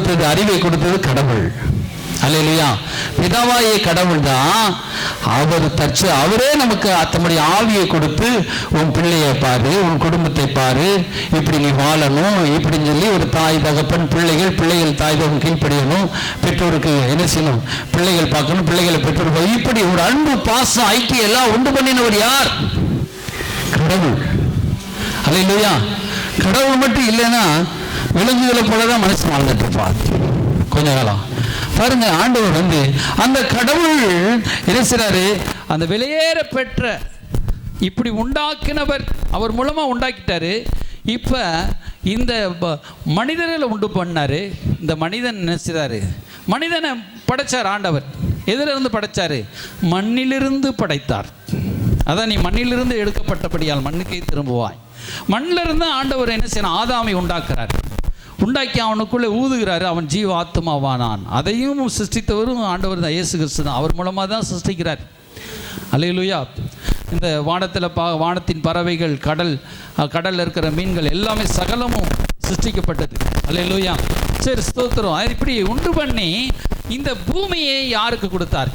கொடுத்தது, அறிவை கொடுத்தது கடவுள். அல்லேலூயா. பிதாவாகிய கடவுள் தான் அவரே நமக்கு தம்முடைய ஆவியை கொடுத்து, உன் பிள்ளையை பாரு, உன் குடும்பத்தை பாரு, இப்படி நீ வாழணும் இப்படின்னு சொல்லி ஒரு தாய் தகப்பன் பிள்ளைகள் தாய் தகப்பன் கீழ்ப்படியணும், பெற்றோருக்கு என்ன செய்யணும், பிள்ளைகள் பார்க்கணும், பிள்ளைகளை பெற்றோர்கள், இப்படி ஒரு அன்பு பாசம் ஐக்கியம் எல்லாம் உண்டு பண்ணினவர் யார்? கடவுள். அல்லேலூயா. கடவுள் மட்டும் இல்லைன்னா விலங்குகளை போலதான் மனசு வாழ்ந்துட்டு இருப்பார் கொஞ்ச காலம். பாருங்க, ஆண்டவர் அந்த கடவுள் என்ன செய்றாரு, அந்த வெளியேற பெற்ற இப்படி உண்டாக்கினவர் அவர் மூலமா உண்டாக்கிட்டாரு. இப்ப இந்த மனிதர்களை உண்டு பண்ணாரு. இந்த மனிதன் என்ன செய்றாரு, மனிதனை படைச்சார் ஆண்டவர். எதுல இருந்து படைச்சாரு? மண்ணிலிருந்து படைத்தார். அதான், நீ மண்ணிலிருந்து எடுக்கப்பட்டபடியால் மண்ணுக்கே திரும்புவாய். மண்ணிலிருந்து இருந்து ஆண்டவர் என்ன செய்யணும், ஆதாமை உண்டாக்குறார். உண்டாக்கி அவனுக்குள்ளே ஊதுகிறாரு, அவன் ஜீவ ஆத்மாவானான். அதையும் சிருஷ்டித்தவரும் ஆண்டவர் தான், இயேசு கிறிஸ்து தான். அவர் மூலமாக தான் சிருஷ்டிக்கிறார். அல்லேலூயா. இந்த வானத்தின் பறவைகள், கடலில் இருக்கிற மீன்கள் எல்லாமே சகலமும் சிருஷ்டிக்கப்பட்டது. அல்லேலூயா. சரி, ஸ்தோத்திரம். இப்படி உண்டு பண்ணி இந்த பூமியை யாருக்கு கொடுத்தார்?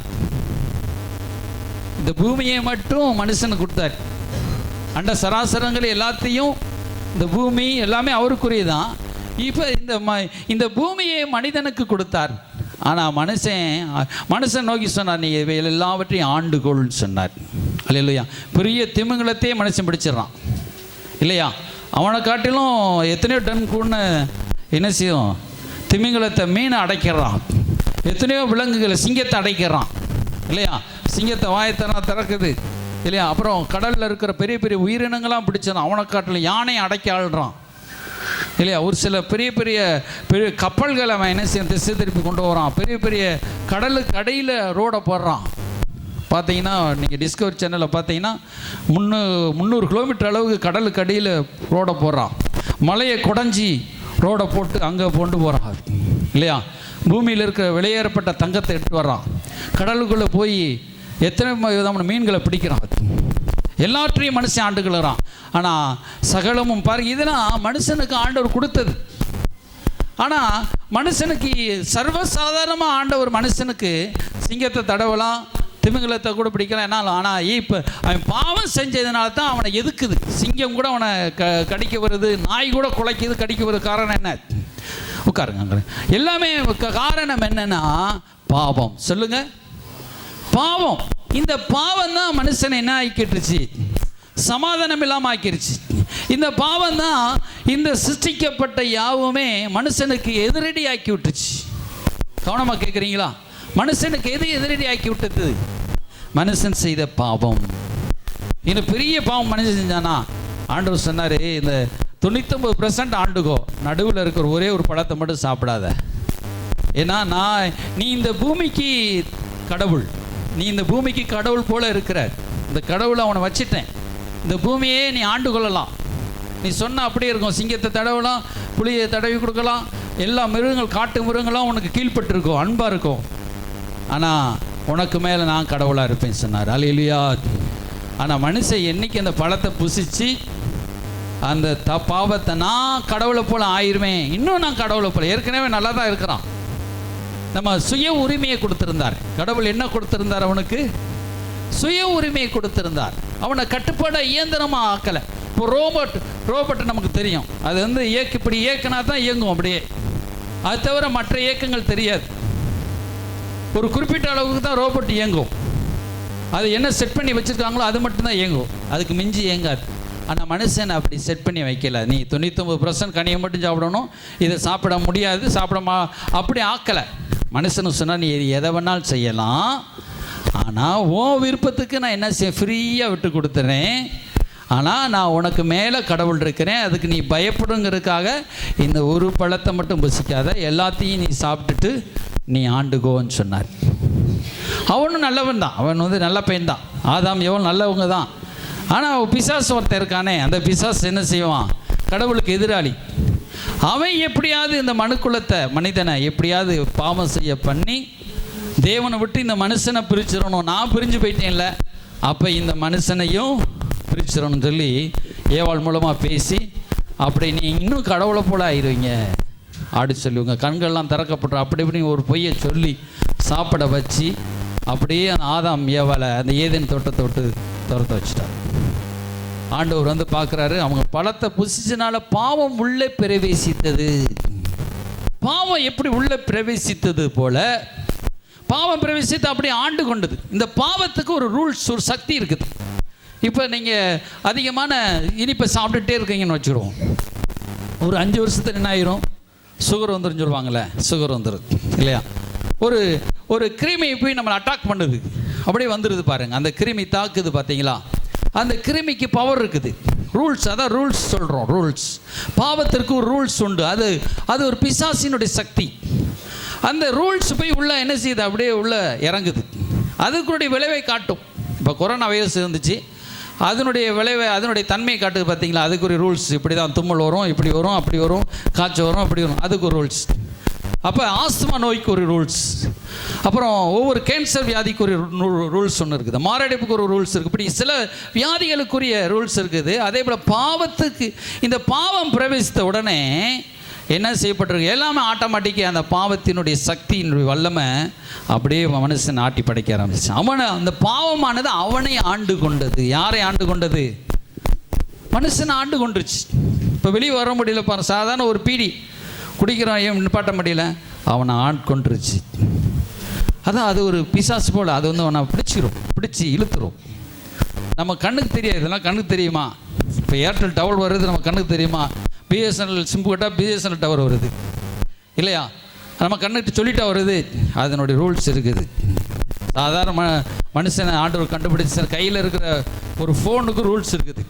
இந்த பூமியை மட்டும் மனுஷனுக்கு கொடுத்தார். அண்ட சராசரங்கள் எல்லாத்தையும், இந்த பூமி எல்லாமே அவருக்குரியதான். இப்போ இந்த பூமியை மனிதனுக்கு கொடுத்தார். ஆனால் மனுஷன் நோக்கி சொன்னார், நீ எல்லாவற்றையும் ஆண்டுகோள்னு சொன்னார். அல்லேலூயா. பெரிய திமிங்கலத்தையே மனுஷன் பிடிச்சிடறான் இல்லையா? அவனை காட்டிலும் எத்தனையோ டன் கூட என்ன செய்யும், திமிங்கலத்தை மீனை அடைக்கிறான். எத்தனையோ விலங்குகளை, சிங்கத்தை அடைக்கிறான் இல்லையா? சிங்கத்தை வாயத்தனா திறக்குது இல்லையா? அப்புறம் கடலில் இருக்கிற பெரிய பெரிய உயிரினங்களாம் பிடிச்சிடறான். அவனை காட்டிலும் யானையை அடைக்க ஆள்றான் இல்லையா? ஒரு சில பெரிய பெரிய கப்பல்களை அவன் என்ன செய்ய திசை திருப்பி கொண்டு வரான். பெரிய பெரிய கடலுக்கு அடியில் ரோடை போடுறான். பார்த்தீங்கன்னா நீங்கள் டிஸ்கவரி சேனலில் பார்த்தீங்கன்னா 300 கிலோமீட்டர் அளவுக்கு கடலுக்கு அடியில் ரோடை போடுறான். மலையை குடஞ்சி ரோடை போட்டு அங்கே கொண்டு போகிறான் இல்லையா? பூமியில் இருக்கிற வெளியேறப்பட்ட தங்கத்தை எடுத்து வர்றான். கடலுக்குள்ளே போய் எத்தனை விதமான மீன்களை பிடிக்கிறான். எல்லாற்றையும் மனுஷன் ஆண்டுகிறான். ஆனால் சகலமும் பாருங்க, இதெல்லாம் மனுஷனுக்கு ஆண்டவர் கொடுத்தது. ஆனால் மனுஷனுக்கு சர்வசாதாரணமாக ஆண்டவர் மனுஷனுக்கு சிங்கத்தை தடவலாம், திமிங்கலத்தை கூட பிடிக்கலாம் என்னால். ஆனால் இப்போ அவன் பாவம் செஞ்சதுனால தான் அவனை எதுக்குது. சிங்கம் கூட அவனை கடிக்க வருது, நாய் கூட குலைக்குது, கடிக்க வருது. காரணம் என்ன? உட்காருங்க. எல்லாமே காரணம் என்னன்னா பாவம். சொல்லுங்க, பாவம். இந்த பாவம் தான் மனுஷனை என்ன ஆக்கிட்டுருச்சு, சமாதானம் இல்லாமல் ஆக்கிருச்சு. இந்த பாவம் தான் இந்த சிருஷ்டிக்கப்பட்ட யாவுமே மனுஷனுக்கு எதிரடி ஆக்கி விட்டுச்சு. கவனமாக கேட்குறீங்களா? மனுஷனுக்கு எது எதிரடி ஆக்கி விட்டது? மனுஷன் செய்த பாவம். இந்த பெரிய பாவம் மனுஷன் செஞ்சானா, ஆண்டவர் சொன்னார், இந்த 99% ஆண்டுகோ, நடுவில் இருக்கிற ஒரே ஒரு பழத்தை மட்டும் சாப்பிடாத. ஏன்னா நீ இந்த பூமிக்கு கடவுள், நீ இந்த பூமிக்கு கடவுள் போல இருக்கிற. இந்த கடவுளை அவனை வச்சிட்டேன். இந்த பூமியே நீ ஆண்டு கொள்ளலாம். நீ சொன்ன அப்படியே இருக்கும். சிங்கத்தை தடவலாம், புளியை தடவி கொடுக்கலாம், எல்லா மிருகங்கள், காட்டு மிருகங்களும் உனக்கு கீழ்பட்டு இருக்கும், அன்பாக இருக்கும். ஆனால் உனக்கு மேலே நான் கடவுளாக இருப்பேன்னு சொன்னார். அல்லேலூயா. ஆனால் மனுஷன் என்னைக்கு அந்த பழத்தை புசிச்சு அந்த பாவத்தை, நான் கடவுளை போல் ஆயிருவேன், இன்னும் நான் கடவுளை போல், ஏற்கனவே நல்லா தான் இருக்கிறான். நம்ம சுய உரிமையை கொடுத்திருந்தார். கடவுள் என்ன கொடுத்திருந்தார்? அவனுக்கு சுய உரிமையை கொடுத்திருந்தார். அவனை கட்டுப்பாட இயந்திரமாக ஆக்கலை. இப்போ ரோபோட் நமக்கு தெரியும், அது இப்படி இயக்கினா தான் இயங்கும் அப்படியே. அது தவிர மற்ற இயக்கங்கள் தெரியாது. ஒரு குறிப்பிட்ட அளவுக்கு தான் ரோபோட் இயங்கும். அது என்ன செட் பண்ணி வச்சுருக்காங்களோ அது மட்டும்தான் இயங்கும், அதுக்கு மிஞ்சி இயங்காது. ஆனால் மனுஷன் அப்படி செட் பண்ணி வைக்கல. நீ 99% கனியை மட்டும் சாப்பிடணும், இதை சாப்பிட முடியாது, அப்படி ஆக்கலை. மனுஷனு சொன்னால் நீ எதை வேணாலும் செய்யலாம், ஆனால் உன் விருப்பத்துக்கு நான் என்ன செய்ய ஃப்ரீயாக விட்டு கொடுத்துறேன். ஆனால் நான் உனக்கு மேலே கடவுள் இருக்கிறேன், அதுக்கு நீ பயப்படுங்கிறதுக்காக இந்த ஒரு பழத்தை மட்டும் புசிக்காத, எல்லாத்தையும் நீ சாப்பிட்டுட்டு நீ ஆண்டுகோன்னு சொன்னார். அவனும் நல்லவன் தான், அவன் நல்ல பையன் தான். ஆதாம் எவன் நல்லவங்க தான். ஆனால் பிசாசு ஒருத்தன் இருக்கானே, அந்த பிசாசு என்ன செய்வான்? கடவுளுக்கு எதிராளி. அவன் எப்படியாவது இந்த மனிதனை எப்படியாவது பாவம் செய்ய பண்ணி தேவனை விட்டு இந்த மனுஷனை பிரிச்சிடணும். நான் பிரிஞ்சு போயிட்டேன்ல, அப்போ இந்த மனுஷனையும் பிரிச்சிடணும்னு சொல்லி ஏவாள் மூலமாக பேசி, அப்படி நீ இன்னும் கடவுளை போல ஆயிடுவீங்க அப்படி சொல்லி உங்கள் கண்கள்லாம் திறக்கப்பட்டு அப்படி இப்படி ஒரு பொய்யை சொல்லி சாப்பிட வச்சு அப்படியே அந்த ஆதாம் ஏவாளை அந்த ஏதேன் தோட்டத்தை விட்டு துரத்த வச்சுட்டார். ஆண்டவர் வந்து பார்க்குறாரு, அவங்க பழத்தை புசிச்சனால பாவம் உள்ளே பிரவேசித்தது. பாவம் எப்படி உள்ளே பிரவேசித்தது போல பாவம் பிரவேசித்து அப்படியே ஆண்டு கொண்டது. இந்த பாவத்துக்கு ஒரு ரூல்ஸ், ஒரு சக்தி இருக்குது. இப்போ நீங்கள் அதிகமான இனிப்பை சாப்பிட்டுட்டே இருக்கீங்கன்னு வச்சுருவோம், ஒரு 5 வருஷத்துல என்ன ஆயிரும்? சுகர் வந்துடும் சொல்லுவாங்கள்ல, சுகர் வந்துடும் இல்லையா? ஒரு கிருமி போய் நம்மளை அட்டாக் பண்ணுது, அப்படியே வந்துடுது பாருங்கள். அந்த கிருமி தாக்குது பார்த்தீங்களா? அந்த கிருமிக்கு பவர் இருக்குது, ரூல்ஸ். அதான் ரூல்ஸ் சொல்கிறோம், ரூல்ஸ். பாவத்திற்கு ஒரு ரூல்ஸ் உண்டு. அது ஒரு பிசாசினுடைய சக்தி. அந்த ரூல்ஸ் போய் உள்ள என்ன செய்யுது? அப்படியே உள்ள இறங்குது. அதுக்குடைய விளைவை காட்டும். இப்போ கொரோனா வைரஸ் இருந்துச்சு, அதனுடைய விளைவை, அதனுடைய தன்மையை காட்டுது பார்த்தீங்களா? அதுக்கு ஒரு ரூல்ஸ். இப்படி தான் தும்மல் வரும், இப்படி வரும், அப்படி வரும், காய்ச்சல் வரும், அப்படி வரும், அதுக்கு ஒரு ரூல்ஸ். அப்போ ஆஸ்துமா நோய்க்கு ஒரு ரூல்ஸ். அப்புறம் ஒவ்வொரு கேன்சர் வியாதிக்கு ஒரு ரூல்ஸ் ஒன்று இருக்குது, மாரடைப்புக்கு ஒரு ரூல்ஸ் இருக்குது. இப்படி சில வியாதிகளுக்குரிய ரூல்ஸ் இருக்குது. அதே போல் பாவத்துக்கு, இந்த பாவம் பிரவேசித்த உடனே என்ன செய்யப்பட்டிருக்கு? எல்லாமே ஆட்டோமேட்டிக்காக அந்த பாவத்தினுடைய சக்தியினுடைய வல்லமை அப்படியே மனுஷன் ஆட்டி படைக்க ஆரம்பிச்சு. அந்த பாவமானது அவனை ஆண்டு கொண்டது. யாரை ஆண்டு கொண்டது? மனுஷனை ஆண்டு கொண்டுருச்சு. இப்போ வெளியே வர முடியல பாரு, சாதாரண ஒரு பீடி குடிக்கிறான், ஏன் நிப்பாட்ட முடியல? அவனை ஆட்கொண்டுருச்சு. அதான் அது ஒரு பிசாசு போல். அது வந்து அவனை பிடிச்சி இழுத்துரும். நம்ம கண்ணுக்கு தெரியாது, இதெல்லாம் கண்ணுக்கு தெரியுமா? இப்போ ஏர்டெல் டவர் வருது, நம்ம கண்ணுக்கு தெரியுமா? பிஎஸ்என்எல் சிம்பு கேட்டால் பிஎஸ்என்எல் டவர் வருது இல்லையா? நம்ம கண்ணுக்கு சொல்லிட்டா வருது. அதனுடைய ரூல்ஸ் இருக்குது. சாதாரண மனுஷனை ஆண்டவர் கண்டுபிடிச்ச கையில் இருக்கிற ஒரு ஃபோனுக்கு ரூல்ஸ் இருக்குது,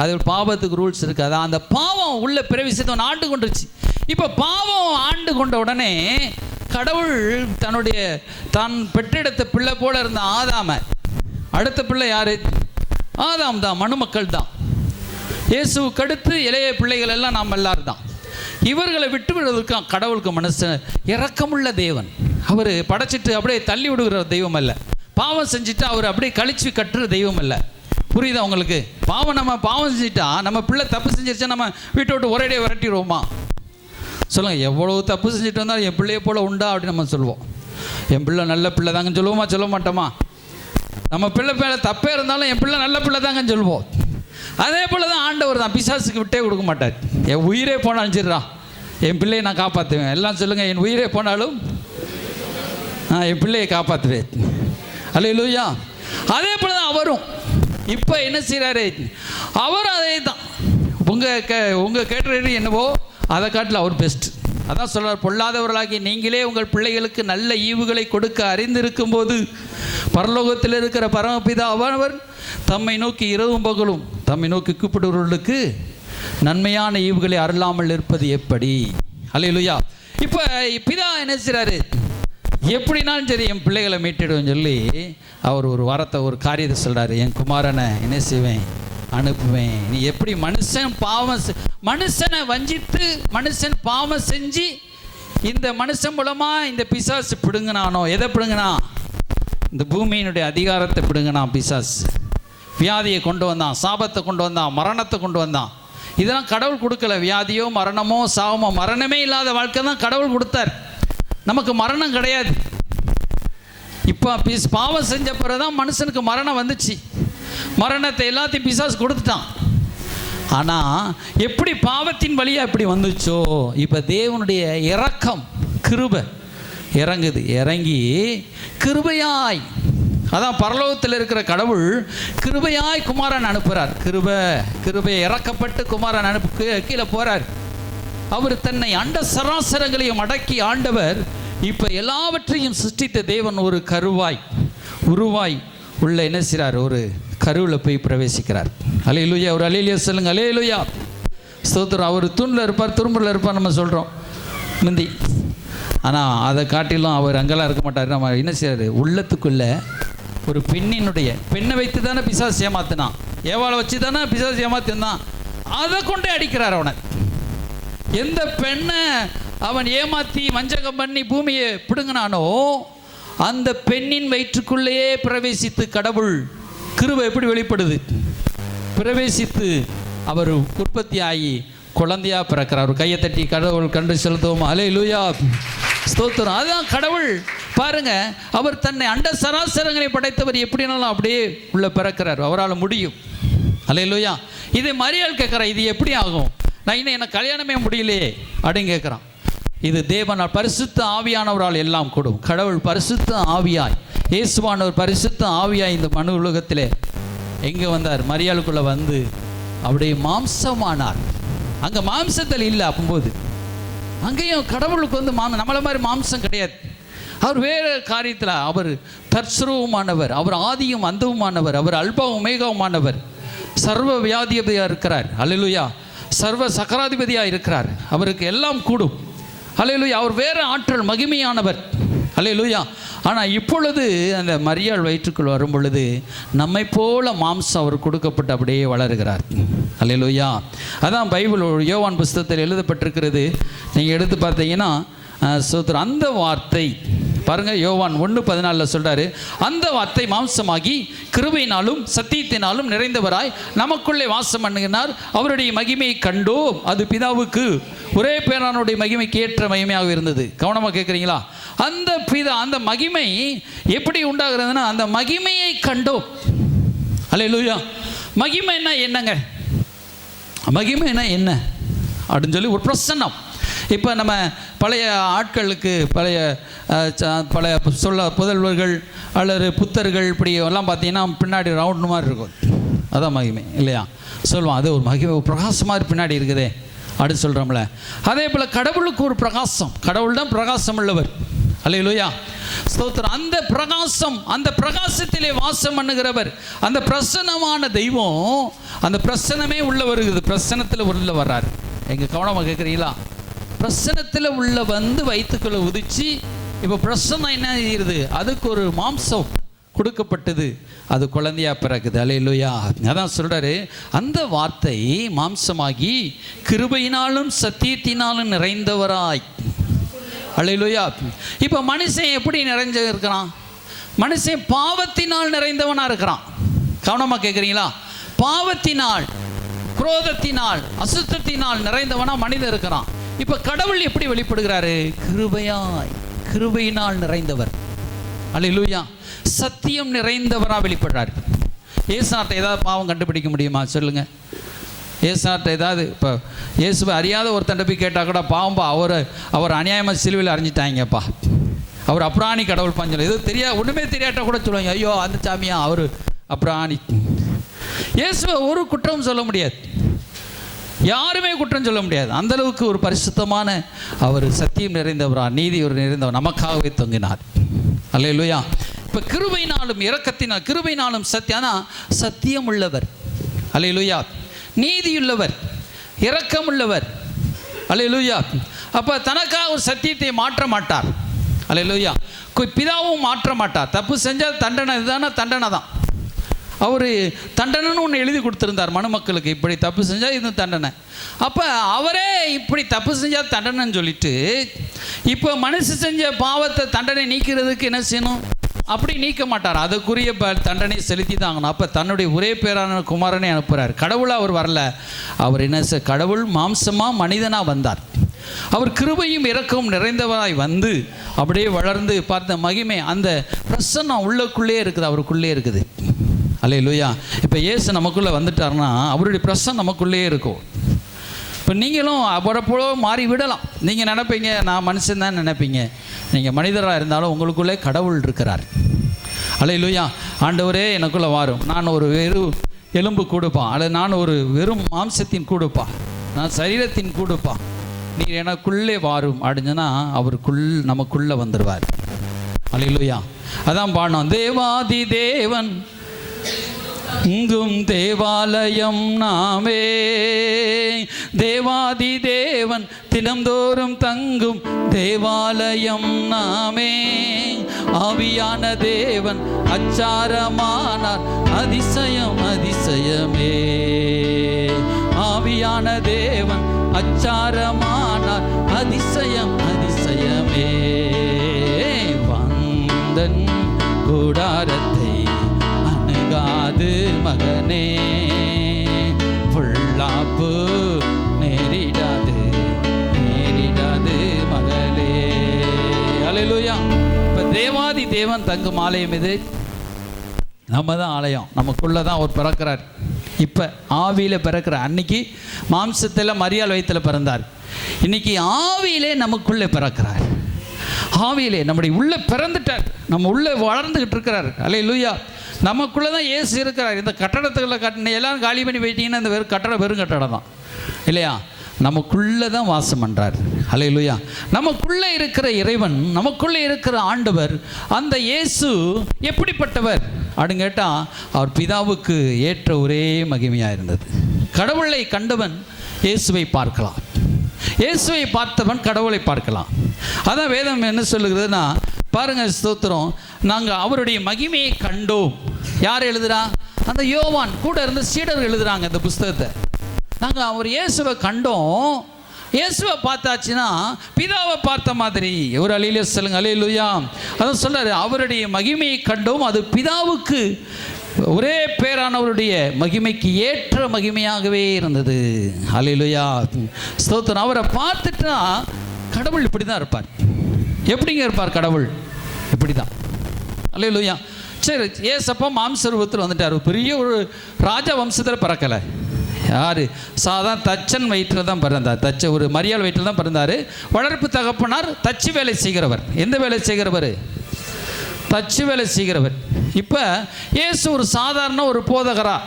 அது பாவத்துக்கு ரூல்ஸ் இருக்குது. அதான் அந்த பாவம் உள்ள பிரவேசித்தவன் ஆண்டு கொண்டுருச்சு. இப்போ பாவம் ஆண்டு கொண்ட உடனே கடவுள் தான் பெற்றெடுத்த பிள்ளை போல இருந்த ஆதாம, அடுத்த பிள்ளை யாரு? ஆதாம் தான், மனுமக்கள் தான். இயேசுவுக்கு அடுத்து இளைய பிள்ளைகள் எல்லாம் நாம் எல்லாரும் தான். இவர்களை விட்டு விடுவதற்கு கடவுளுக்கு மனுஷன் இரக்கமுள்ள தேவன். அவர் படைச்சிட்டு அப்படியே தள்ளி விடுகிற தெய்வம் அல்ல. பாவம் செஞ்சுட்டு அவர் அப்படியே கழிச்சு கட்டுற தெய்வம் அல்ல. புரியுதா உங்களுக்கு? நம்ம பாவம் செஞ்சுட்டா, நம்ம பிள்ளை தப்பு செஞ்சிருச்சா நம்ம வீட்டை விட்டு ஒரேடியே விரட்டிடுவோமா? சொல்லுங்கள். எவ்வளோ தப்பு செஞ்சுட்டு வந்தாலும் என் பிள்ளையை போல் உண்டா அப்படின்னு நம்ம சொல்லுவோம். என் பிள்ளை நல்ல பிள்ளை தாங்கன்னு சொல்லுவோமா? சொல்ல மாட்டோமா? நம்ம பிள்ளை மேலே தப்பே இருந்தாலும் என் பிள்ளை நல்ல பிள்ளை தாங்கன்னு சொல்லுவோம். அதே போல் தான் ஆண்டவர் தான். பிசாசுக்கு விட்டே கொடுக்க மாட்டார். என் உயிரே போனாலும் சரிடா, என் பிள்ளையை நான் காப்பாற்றுவேன். எல்லாம் சொல்லுங்கள், என் உயிரே போனாலும் நான் என் பிள்ளையை காப்பாற்றுவேன். அல்லேலூயா. அதே போல் தான் அவரும் இப்போ என்ன செய்கிறாரு? அவரும் அதே தான். உங்கள் கேட்டது என்னவோ அதை காட்டில் அவர் பெஸ்ட். அதான் சொல்கிறார், பொல்லாதவர்களாகி நீங்களே உங்கள் பிள்ளைகளுக்கு நல்ல ஈவுகளை கொடுக்க அறிந்திருக்கும் போது பரலோகத்தில் இருக்கிற பரமபிதா அவர் தம்மை நோக்கி இரவும் பகலும் தம்மை நோக்கி கூப்பிடுவர்களுக்கு நன்மையான ஈவுகளை அருளாமல் இருப்பது எப்படி? அல்லேலூயா. இப்போ பிதா என்ன செய்கிறாரு? எப்படினாலும் சரி என் பிள்ளைகளை மீட்டிடுவேன்னு சொல்லி அவர் ஒரு வாரத்தை, ஒரு காரியத்தை சொல்கிறாரு. என் குமாரனை என்ன செய்வேன்? அனுப்புவேன். நீ எப்படி மனுஷனை வஞ்சித்து மனுஷன் பாவம் செஞ்சு இந்த மனுஷன் மூலமாக இந்த பிசாசு பிடுங்கினானோ, எதை பிடுங்கினா? இந்த பூமியினுடைய அதிகாரத்தை பிடுங்கினான் பிசாசு. வியாதியை கொண்டு வந்தான், சாபத்தை கொண்டு வந்தான், மரணத்தை கொண்டு வந்தான். இதெல்லாம் கடவுள் கொடுக்கல. வியாதியோ மரணமோ சாபமோ, மரணமே இல்லாத வாழ்க்கை தான் கடவுள் கொடுத்தார். நமக்கு மரணம் கிடையாது. இப்போ பாவம் செஞ்ச பிறகுதான் மனுஷனுக்கு மரணம் வந்துச்சு. மரணத்தை எல்லாத்தையும் பிசாசு கொடுத்துட்டான். ஆனால் எப்படி பாவத்தின் வழியாக எப்படி வந்துச்சோ, இப்போ தேவனுடைய இரக்கம், கிருபை இறங்குது. இறங்கி கிருபையாய், அதான் பரலோகத்தில் இருக்கிற கடவுள் கிருபையாய் குமாரன் அனுப்புகிறார். கிருபை இறக்கப்பட்டு குமாரன் கீழே போகிறார். அவர் தன்னை அண்ட சராசரங்களையும் அடக்கி ஆண்டவர் இப்போ எல்லாவற்றையும் சிருஷ்டித்த தேவன் ஒரு உருவாய் உள்ள என்ன செய்கிறார்? ஒரு கருவில் போய் பிரவேசிக்கிறார். அல்லேலூயா. ஒரு அல்லேலூயா சொல்லுங்க. அல்லேலூயா. ஸ்தோத்திரம். அவர் தூணில் இருப்பார், துரும்பில் இருப்பார் நம்ம சொல்கிறோம் முந்தி. ஆனால் அதை காட்டிலும் அவர் அங்கெல்லாம் இருக்க மாட்டார். நம்ம என்ன செய்கிறார்? உள்ளத்துக்குள்ளே ஒரு பெண்ணை வைத்து தானே பிசாசு ஏமாத்தினான். ஏவாளை வச்சு தானே பிசாசு ஏமாத்தினான். அதை கொண்டே அடிக்கிறார் அவனை. எந்த பெண்ணை அவன் ஏமாற்றி வஞ்சகம் பண்ணி பூமியை பிடுங்கினானோ அந்த பெண்ணின் வயிற்றுக்குள்ளேயே பிரவேசித்து கடவுள் கிருபை எப்படி வெளிப்படுது? பிரவேசித்து அவர் உற்பத்தி ஆகி குழந்தையா பிறக்கிறார். ஒரு கையை தட்டி கடவுள் கண்டு செலுத்துவோம். அல்லேலூயா, ஸ்தோத்திரம். அதுதான் கடவுள் பாருங்க, அவர் தன்னை அண்ட சராசரங்களை படைத்தவர், எப்படினாலும் அப்படியே உள்ள பிறக்கிறார், அவரால் முடியும். அல்லேலூயா. இதை மரியாள் கேட்குறான், இது எப்படி ஆகும், நான் இன்னும் எனக்கு கல்யாணமே முடியலையே அப்படின்னு கேட்குறான். இது தேவனால் பரிசுத்த ஆவியானவரால் எல்லாம் கூடும். கடவுள் பரிசுத்த ஆவியாய், இயேசுவானவர் பரிசுத்த ஆவியாய் இந்த மனு உலகத்திலே எங்கே வந்தார்? மரியாளுக்குள்ளே வந்து அப்படியே மாம்சமானார். அங்கே மாம்சத்தில் இல்லை. அப்போது அங்கேயும் கடவுளுக்கு வந்து நம்மளை மாதிரி மாம்சம் கிடையாது. அவர் வேறு காரியத்தில் அவர் தற்சரூபமானவர், அவர் ஆதியும் அந்தவுமானவர், அவர் அல்பாவும் உமேகாவுமானவர், சர்வ வியாதிபதியாக இருக்கிறார். அல்லேலூயா. சர்வ சக்கராதிபதியாக இருக்கிறார். அவருக்கு எல்லாம் கூடும். அல்லேலூயா. அவர் வேறு ஆற்றல், மகிமையானவர். அல்லேலூயா. ஆனால் இப்பொழுது அந்த மரியாள் வயிற்றுக்குள் வரும் பொழுது நம்மை போல மாம்சம் அவர் கொடுக்கப்பட்டு அப்படியே வளருகிறார். அல்லேலூயா. அதான் பைபிள் யோவான் புஸ்தகத்தில் எழுதப்பட்டிருக்கிறது. நீங்கள் எடுத்து பார்த்தீங்கன்னா சோத்திரம், அந்த வார்த்தை பாருங்கள், யோவான் 1:14 சொல்கிறாரு, அந்த வார்த்தை மாம்சமாகி கிருபையினாலும் சத்தியத்தினாலும் நிறைந்தவராய் நமக்குள்ளே வாசம் பண்ணுகிறார். அவருடைய மகிமையை கண்டோம், அது பிதாவுக்கு ஒரே பேரானுடைய மகிமைக்கு ஏற்ற மகிமையாக இருந்தது. கவனமாக கேட்குறீங்களா? அந்த மகிமை எப்படி உண்டாகிறதுனா, அந்த மகிமையை கண்டோம். அல்லேலூயா. மகிமைன்னா என்னங்க? மகிமைன்னா என்ன அப்படின்னு சொல்லி ஒரு பிரசன்னம். இப்போ நம்ம பழைய ஆட்களுக்கு பழைய புதல்வர்கள் அல்லது புத்தர்கள் இப்படி எல்லாம் பார்த்தீங்கன்னா பின்னாடி ரவுண்டு மாதிரி இருக்கும். அதான் மகிமை இல்லையா? சொல்லுவோம், அது ஒரு மகிமை, ஒரு பிரகாசம் மாதிரி பின்னாடி இருக்குதே அப்படின்னு சொல்கிறோம்ல. அதே போல் கடவுளுக்கு ஒரு பிரகாசம், கடவுள் தான் பிரகாசம் உள்ளவர். அல்லேலூயா, ஸ்தோத்திரம். அந்த பிரகாசம், அந்த பிரகாசத்திலே வாசம் பண்ணுகிறவர், அந்த பிரசன்னமான தெய்வம், அந்த பிரசன்னமே உள்ள வருகிறது. பிரசன்னத்தில் உள்ள வர்றாரு. எங்கள் கவனமாக கேட்குறீங்களா? பிரசன்னத்தில் உள்ள வந்து வயிற்றுக்குள்ளே உதிச்சு, இப்போ பிரசன்னம் என்ன செய்யுது? அதுக்கு ஒரு மாம்சம் கொடுக்கப்பட்டது, அது குழந்தையா பிறகுது. அல்லேலூயா. அதான் சொல்கிறாரு, அந்த வார்த்தை மாம்சமாகி கிருபையினாலும் சத்தியத்தினாலும் நிறைந்தவராய். அல்லேலூயா. இப்போ மனுஷன் எப்படி நிறைஞ்ச இருக்கிறான்? மனுஷன் பாவத்தினால் நிறைந்தவனாக இருக்கிறான். கவனமாக கேட்குறீங்களா? பாவத்தினால், குரோதத்தினால், அசுத்தத்தினால் நிறைந்தவனா மனிதன் இருக்கிறான். இப்போ கடவுள் எப்படி வெளிப்படுகிறாரு? கிருபையாய், கிருபையினால் நிறைந்தவர். அல்லேலூயா. சத்தியம் நிறைந்தவராக வெளிப்படுறாரு. ஏசுநாட்டை ஏதாவது பாவம் கண்டுபிடிக்க முடியுமா? சொல்லுங்கள். ஏசுநாட்டை ஏதாவது இப்போ இயேசுவை அறியாத ஒருத்தண்ட போய் கேட்டால் கூட பாவம்பா, அவர் அநியாயமாக சிலுவையில் அறிஞ்சிட்டாங்கப்பா, அவர் அப்ராணி கடவுள் பாஞ்சல், எதுவும் தெரியாது, ஒன்றுமே தெரியாட்டா கூட சொல்லுவாங்க, ஐயோ அந்த சாமியா அவர் அப்ராணி. இயேசுவை ஒரு குற்றம் சொல்ல முடியாது, யாருமே குற்றம் சொல்ல முடியாது. அந்தளவுக்கு ஒரு பரிசுத்தமான அவர், சத்தியம் நிறைந்தவரா, நீதி ஒரு நிறைந்தவர், நமக்காகவே தொங்கினார். அல்லேலூயா. இப்போ கிருபையினாலும் இரக்கத்தினால், கிருபையினாலும் சத்தியம் உள்ளவர். அல்லேலூயா. நீதியுள்ளவர், இரக்கமுள்ளவர். அல்லேலூயா. அப்போ தனக்காக ஒரு சத்தியத்தை மாற்ற மாட்டார். அல்லேலூயா. பிதாவும் மாற்ற மாட்டார். தப்பு செஞ்சால் தண்டனை, இதுதானே தண்டனை தான். அவர் தண்டனைன்னு ஒன்று எழுதி கொடுத்துருந்தார் மனுமக்களுக்கு, இப்படி தப்பு செஞ்சால் இது தண்டனை. அப்போ அவரே இப்படி தப்பு செஞ்சால் தண்டனைன்னு சொல்லிட்டு, இப்போ மனுஷன் செஞ்ச பாவத்தை தண்டனை நீக்கிறதுக்கு என்ன செய்யணும்? அப்படி நீக்க மாட்டார், அதுக்குரிய தண்டனை செலுத்தி தான் ஆகணும். அப்போ தன்னுடைய ஒரே பேரான குமாரனை அனுப்புகிறார். கடவுளாக அவர் வரல, அவர் என்ன கடவுள் மாம்சமாக மனிதனாக வந்தார். அவர் கிருபையும் இரக்கமும் நிறைந்தவராய் வந்து அப்படியே வளர்ந்து பார்த்த மகிமை, அந்த பிரசன்னம் உள்ளக்குள்ளே இருக்குது, அவருக்குள்ளே இருக்குது. அல்லேலூயா. இப்போ இயேசு நமக்குள்ளே வந்துட்டார்னா அவருடைய பிரசன்னம் நமக்குள்ளே இருக்கும். இப்போ நீங்களும் அவரைப்போல மாறி விடலாம். நீங்கள் நினைப்பீங்க நான் மனுஷன் தான் நினைப்பீங்க, நீங்கள் மனிதராக இருந்தாலும் உங்களுக்குள்ளே கடவுள் இருக்கிறார். அல்லேலூயா. ஆண்டவரே எனக்குள்ளே வாரும், நான் ஒரு வெறும் எலும்பு கூடுப்பா, அல்லது நான் ஒரு வெறும் மாம்சத்தின் கூடுப்பா, நான் சரீரத்தின் கூடுப்பா, நீ எனக்குள்ளே வாரும் அப்படின்னா நமக்குள்ளே வந்துடுவார். அல்லேலூயா. அதான் பாடணும், தேவாதி தேவன் இங்கும் தேவாலயம் நாமே, தேவாதி தேவன் தினம்தோறும் தங்கும் தேவாலயம் நாமே, ஆவியான தேவன் அச்சாரமானார் அதிசயம் அதிசயமே, ஆவியான தேவன் அச்சாரமானார் அதிசயம் அதிசயமே, வந்தன் கூடாரத்தை அணுகாது மகனே, பொல்லாப்பு நேரிட ஹல்லேலூயா. இப்போ தேவாதி தேவன் தங்கும் ஆலயம் இது. நம்ம தான் ஆலயம். நமக்குள்ளே தான் அவர் பிறக்கிறார். இப்போ ஆவியில் பிறக்கிறார். அன்னைக்கு மாம்சத்தில் மரியாள் வயிற்றில் பிறந்தார். இன்னைக்கு ஆவியிலே நமக்குள்ளே பிறக்கிறார். ஆவியிலே நம்முடைய உள்ளே பிறந்துட்டார். நம்ம உள்ளே வளர்ந்துக்கிட்டு இருக்கிறார். ஹல்லேலூயா. நமக்குள்ளே தான் இயேசு இருக்கிறார். இந்த கட்டடத்துக்குள்ள எல்லாரும் காலி பண்ணி போயிட்டீங்கன்னா இந்த வெறும் கட்டடம் தான் இல்லையா? நமக்குள்ளே தான் வாசம் பண்ணுறார். ஹல்லேலூயா. நமக்குள்ளே இருக்கிற இறைவன், நமக்குள்ளே இருக்கிற ஆண்டவர், அந்த இயேசு எப்படிப்பட்டவர் அப்படின்னு கேட்டால், அவர் பிதாவுக்கு ஏற்ற ஒரே மகிமையாக இருந்தது. கடவுளை கண்டவன் இயேசுவை பார்க்கலாம், இயேசுவை பார்த்தவன் கடவுளை பார்க்கலாம். அதான் வேதம் என்ன சொல்லுகிறதுனா, பாருங்கள், ஸ்தோத்திரம், நாங்கள் அவருடைய மகிமையை கண்டோம். யார் எழுதுறா? அந்த யோவான் கூட இருந்து சீடர்கள் எழுதுறாங்க இந்த புஸ்தகத்தை. நாங்கள் அவர் இயேசுவை கண்டோம். இயேசுவை பார்த்தாச்சுன்னா பிதாவை பார்த்த மாதிரி. ஒரு அல்லேலூயா சொல்லுங்க. அல்லேலூயா. அதான் சொல்றாரு, அவருடைய மகிமையை கண்டோம், அது பிதாவுக்கு ஒரே பேரானவருடைய மகிமைக்கு ஏற்ற மகிமையாகவே இருந்தது. அல்லேலூயா. ஸ்தோத்திரம். அவரை பார்த்துட்டா கடவுள் இப்படி தான் இருப்பார். எப்படிங்க இருப்பார் கடவுள்? இப்படி தான். அல்லேலூயா. சரி, ஏசப்பா மாம்ச ரூபத்தில் வந்துட்டார். பெரிய ஒரு ராஜா வம்சத்தில் பிறக்கலை. யார்? சாதாரண தச்சன் வயிற்றில் தான் பிறந்தார். ஒரு மரியாள் வயிற்றில் தான் பிறந்தார். வளர்ப்பு தகப்பனார் தச்சு வேலை செய்கிறவர். எந்த வேலை செய்கிறவர்? தச்சு வேலை செய்கிறவர். இப்போ இயேசு ஒரு சாதாரண ஒரு போதகரா,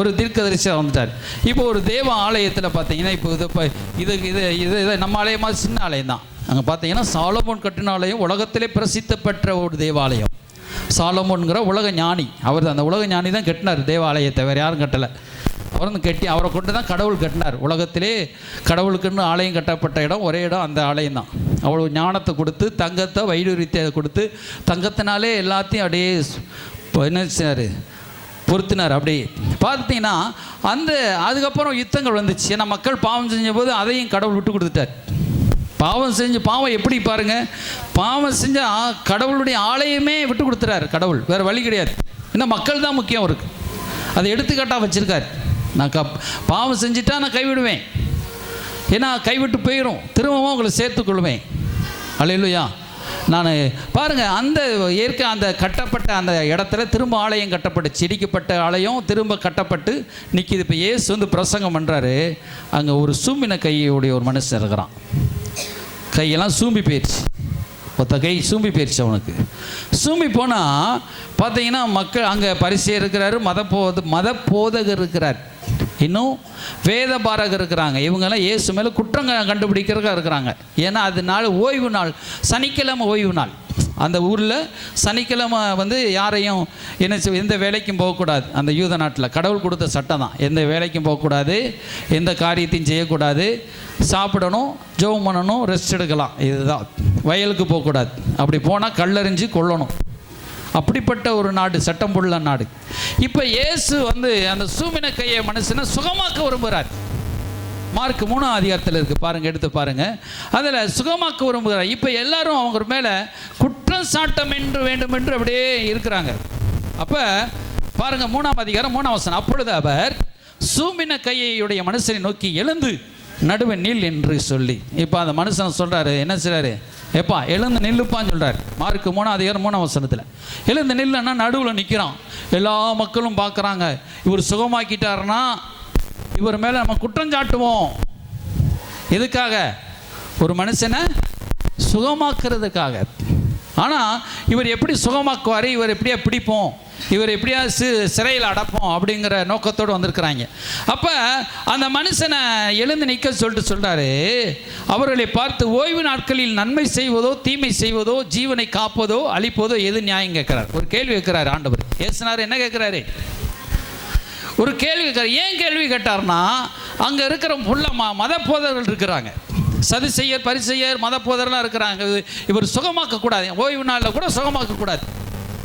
ஒரு தீர்க்கதரிசியாக வந்துட்டார். இப்போ ஒரு தேவ ஆலயத்தில் பார்த்தீங்கன்னா, இப்போ இது நம்ம ஆலயமாக சின்ன ஆலயம் தான். அங்கே பார்த்தீங்கன்னா சாலமோன் கட்டின ஆலயம் உலகத்திலே பிரசித்த பெற்ற ஒரு தேவாலயம். சாலமோன்கிற உலக ஞானி, அவர் அந்த உலக ஞானி தான் கட்டினார் தேவாலயத்தை, வேறு யாரும் கட்டலை. அவரை கொண்டு தான் கடவுள் கட்டினார். உலகத்திலே கடவுளுக்குன்னு ஆலயம் கட்டப்பட்ட இடம் ஒரே இடம் அந்த ஆலயம் தான். அவ்வளோ ஞானத்தை கொடுத்து, தங்கத்தை வைடூரியத்தை கொடுத்து, தங்கத்தினாலே எல்லாத்தையும் அப்படியே என்ன செய்யார், பொருத்தினார். அப்படி பார்த்தீங்கன்னா அதுக்கப்புறம் யுத்தங்கள் வந்துச்சு. ஏன்னா மக்கள் பாவம் செஞ்ச போது அதையும் கடவுள் விட்டு கொடுத்துட்டார். பாவம் எப்படி பாருங்க, பாவம் செஞ்சால் கடவுளுடைய ஆலயமே விட்டு கொடுத்துறாரு கடவுள். வேறு வழி கிடையாது. இன்னும் மக்கள் தான் முக்கியம் அவருக்கு. அதை எடுத்துக்காட்டாக வச்சுருக்கார். நான் பாவம் செஞ்சுட்டா நான் கைவிடுவேன், ஏன்னா கைவிட்டு போயிடும், திரும்பவும் உங்களை சேர்த்துக்கொள்வேன். அல்லேலூயா. நான் பாருங்கள், அந்த கட்டப்பட்ட அந்த இடத்துல திரும்ப ஆலயம் கட்டப்பட்டு, இடிக்கப்பட்ட ஆலயம் திரும்ப கட்டப்பட்டு நிற்கிது. இப்போ இயேசு பிரசங்கம் பண்ணுறாரு. அங்கே ஒரு சூம்பின கையுடைய ஒரு மனுஷன் இருக்கிறான். கையெல்லாம் சூம்பி போயிடுச்சு. ஒத்த கை சூம்பி போயிடுச்சு அவனுக்கு. சூம்பி போனால் பார்த்தீங்கன்னா மக்கள் அங்கே பரிசேயர் இருக்கிறாரு, மத போதகர் இருக்கிறார், இன்னும் வேத பாரகர் இருக்கிறாங்க. இவங்கெல்லாம் இயேசு மேலே குற்றம் கண்டுபிடிக்கிறதுக்காக இருக்கிறாங்க. ஏன்னா அது நாள் ஓய்வு நாள், சனிக்கிழமை ஓய்வு நாள். அந்த ஊரில் சனிக்கிழமை யாரையும் எந்த வேலைக்கும் போகக்கூடாது. அந்த யூத நாட்டில் கடவுள் கொடுத்த சட்டம் தான். எந்த வேலைக்கும் போகக்கூடாது, எந்த காரியத்தையும் செய்யக்கூடாது, சாப்பிடணும், ஜெபம் பண்ணணும், ரெஸ்ட் எடுக்கலாம். இதுதான். வயலுக்கு போகக்கூடாது. அப்படி போனால் கல்லறிஞ்சு கொல்லணும். அப்படிப்பட்ட ஒரு நாடு, சட்டம் புள்ள நாடு. இப்போ இயேசு அந்த சூமின கையை மனுஷனை சுகமாக்க விரும்புகிறார். மார்க் 3ஆம் அதிகாரத்தில் இருக்குது, பாருங்கள், எடுத்து பாருங்கள். அதில் சுகமாக்க விரும்புகிறார். இப்போ எல்லாரும் அவங்க மேலே குற்றம் சாட்டம் வேண்டும் என்று அப்படியே இருக்கிறாங்க. அப்போ பாருங்கள், 3ஆம் அதிகாரம் 3ஆம் வசனம். அப்பொழுது அவர் சூமின கையுடைய மனுஷனை நோக்கி, எழுந்து நடுவே நில் என்று சொல்லி. இப்போ அந்த மனுஷன் சொல்கிறாரு, என்ன செய்கிறாரு? எப்பா எழுந்து நில்லுப்பான்னு சொல்கிறார். மார்க் 3ஆம் அதிகாரம் 3ஆம் வசனத்தில். எழுந்து நில்லுன்னா நடுவில் நிற்கிறான். எல்லா மக்களும் பார்க்குறாங்க. இவர் சுகமாக்கிட்டாருன்னா இவர் மேலே நம்ம குற்றம் சாட்டுவோம். எதுக்காக? ஒரு மனுஷனை சுகமாக்குறதுக்காக. ஆனால் இவர் எப்படி சுகமாக்குவார், இவர் எப்படியா பிடிப்போம், இவர் எப்படியா சிறையில் அடைப்போம் அப்படிங்கிற நோக்கத்தோடு வந்திருக்கிறாங்க. அப்போ அந்த மனுஷனை எழுந்து நிற்க சொல்கிறாரு. அவர்களை பார்த்து, ஓய்வு நாட்களில் நன்மை செய்வதோ தீமை செய்வதோ ஜீவனை காப்பதோ அழிப்பதோ எது நியாயம் கேட்குறார். ஒரு கேள்வி கேட்குறாரு ஆண்டவர். ஏசுனார் என்ன கேட்குறாரு? ஒரு கேள்வி கேட்குறாரு. ஏன் கேள்வி கேட்டார்னா, அங்கே இருக்கிற உள்ள மத போதகர்கள் இருக்கிறாங்க, சதுசெய்யர் பரிசெய்யர் மத போதகர்லாம் இருக்கிறாங்க. இவர் சுகமாக்கக்கூடாது, ஓய்வு நாளில் கூட சுகமாக்கக்கூடாது.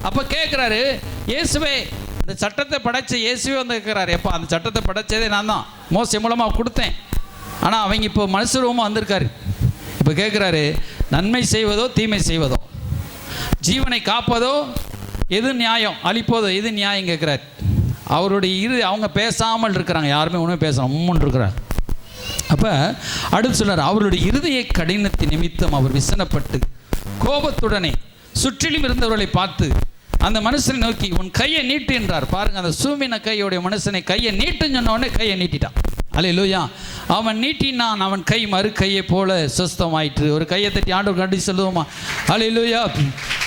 அப்போ கேட்குறாரு, இயேசுவே, இந்த சட்டத்தை படைச்ச இயேசுவே கேட்குறாரு. எப்போ அந்த சட்டத்தை படைச்சதே நான் தான், மோசே மூலமாக கொடுத்தேன். ஆனால் அவங்க இப்போ மனுஷரூபமாக வந்திருக்காரு. இப்போ கேட்குறாரு, நன்மை செய்வதோ தீமை செய்வதோ, ஜீவனை காப்பதோ எது நியாயம், அழிப்பதோ எது நியாயம் கேட்குறாரு. அவருடைய அவங்க பேசாமல் இருக்கிறாங்க, யாருமே ஒன்றுமே பேசணும், உம்முன்னு இருக்கிறார். அப்போ அடுத்து சொன்னார், அவருடைய இருதய கடினத்தின் நிமித்தம் அவர் விசனப்பட்டு கோபத்துடனே சுற்றிலும் இருந்தவர்களை பார்த்து அந்த மனுஷனை நோக்கி உன் கையை நீட்டு என்றார். பாருங்க, அந்த சூமின கையோடைய மனுஷனை கையை நீட்டுன்னு சொன்ன உடனே கையை நீட்டிட்டான். அல்லேலூயா. அவன் நீட்டினான், அவன் கை மறு கையை போல சுஸ்தமாயிற்று. ஒரு கையை தட்டி ஆண்டவர் கண்டி சொல்லுவோமா? அல்லேலூயா.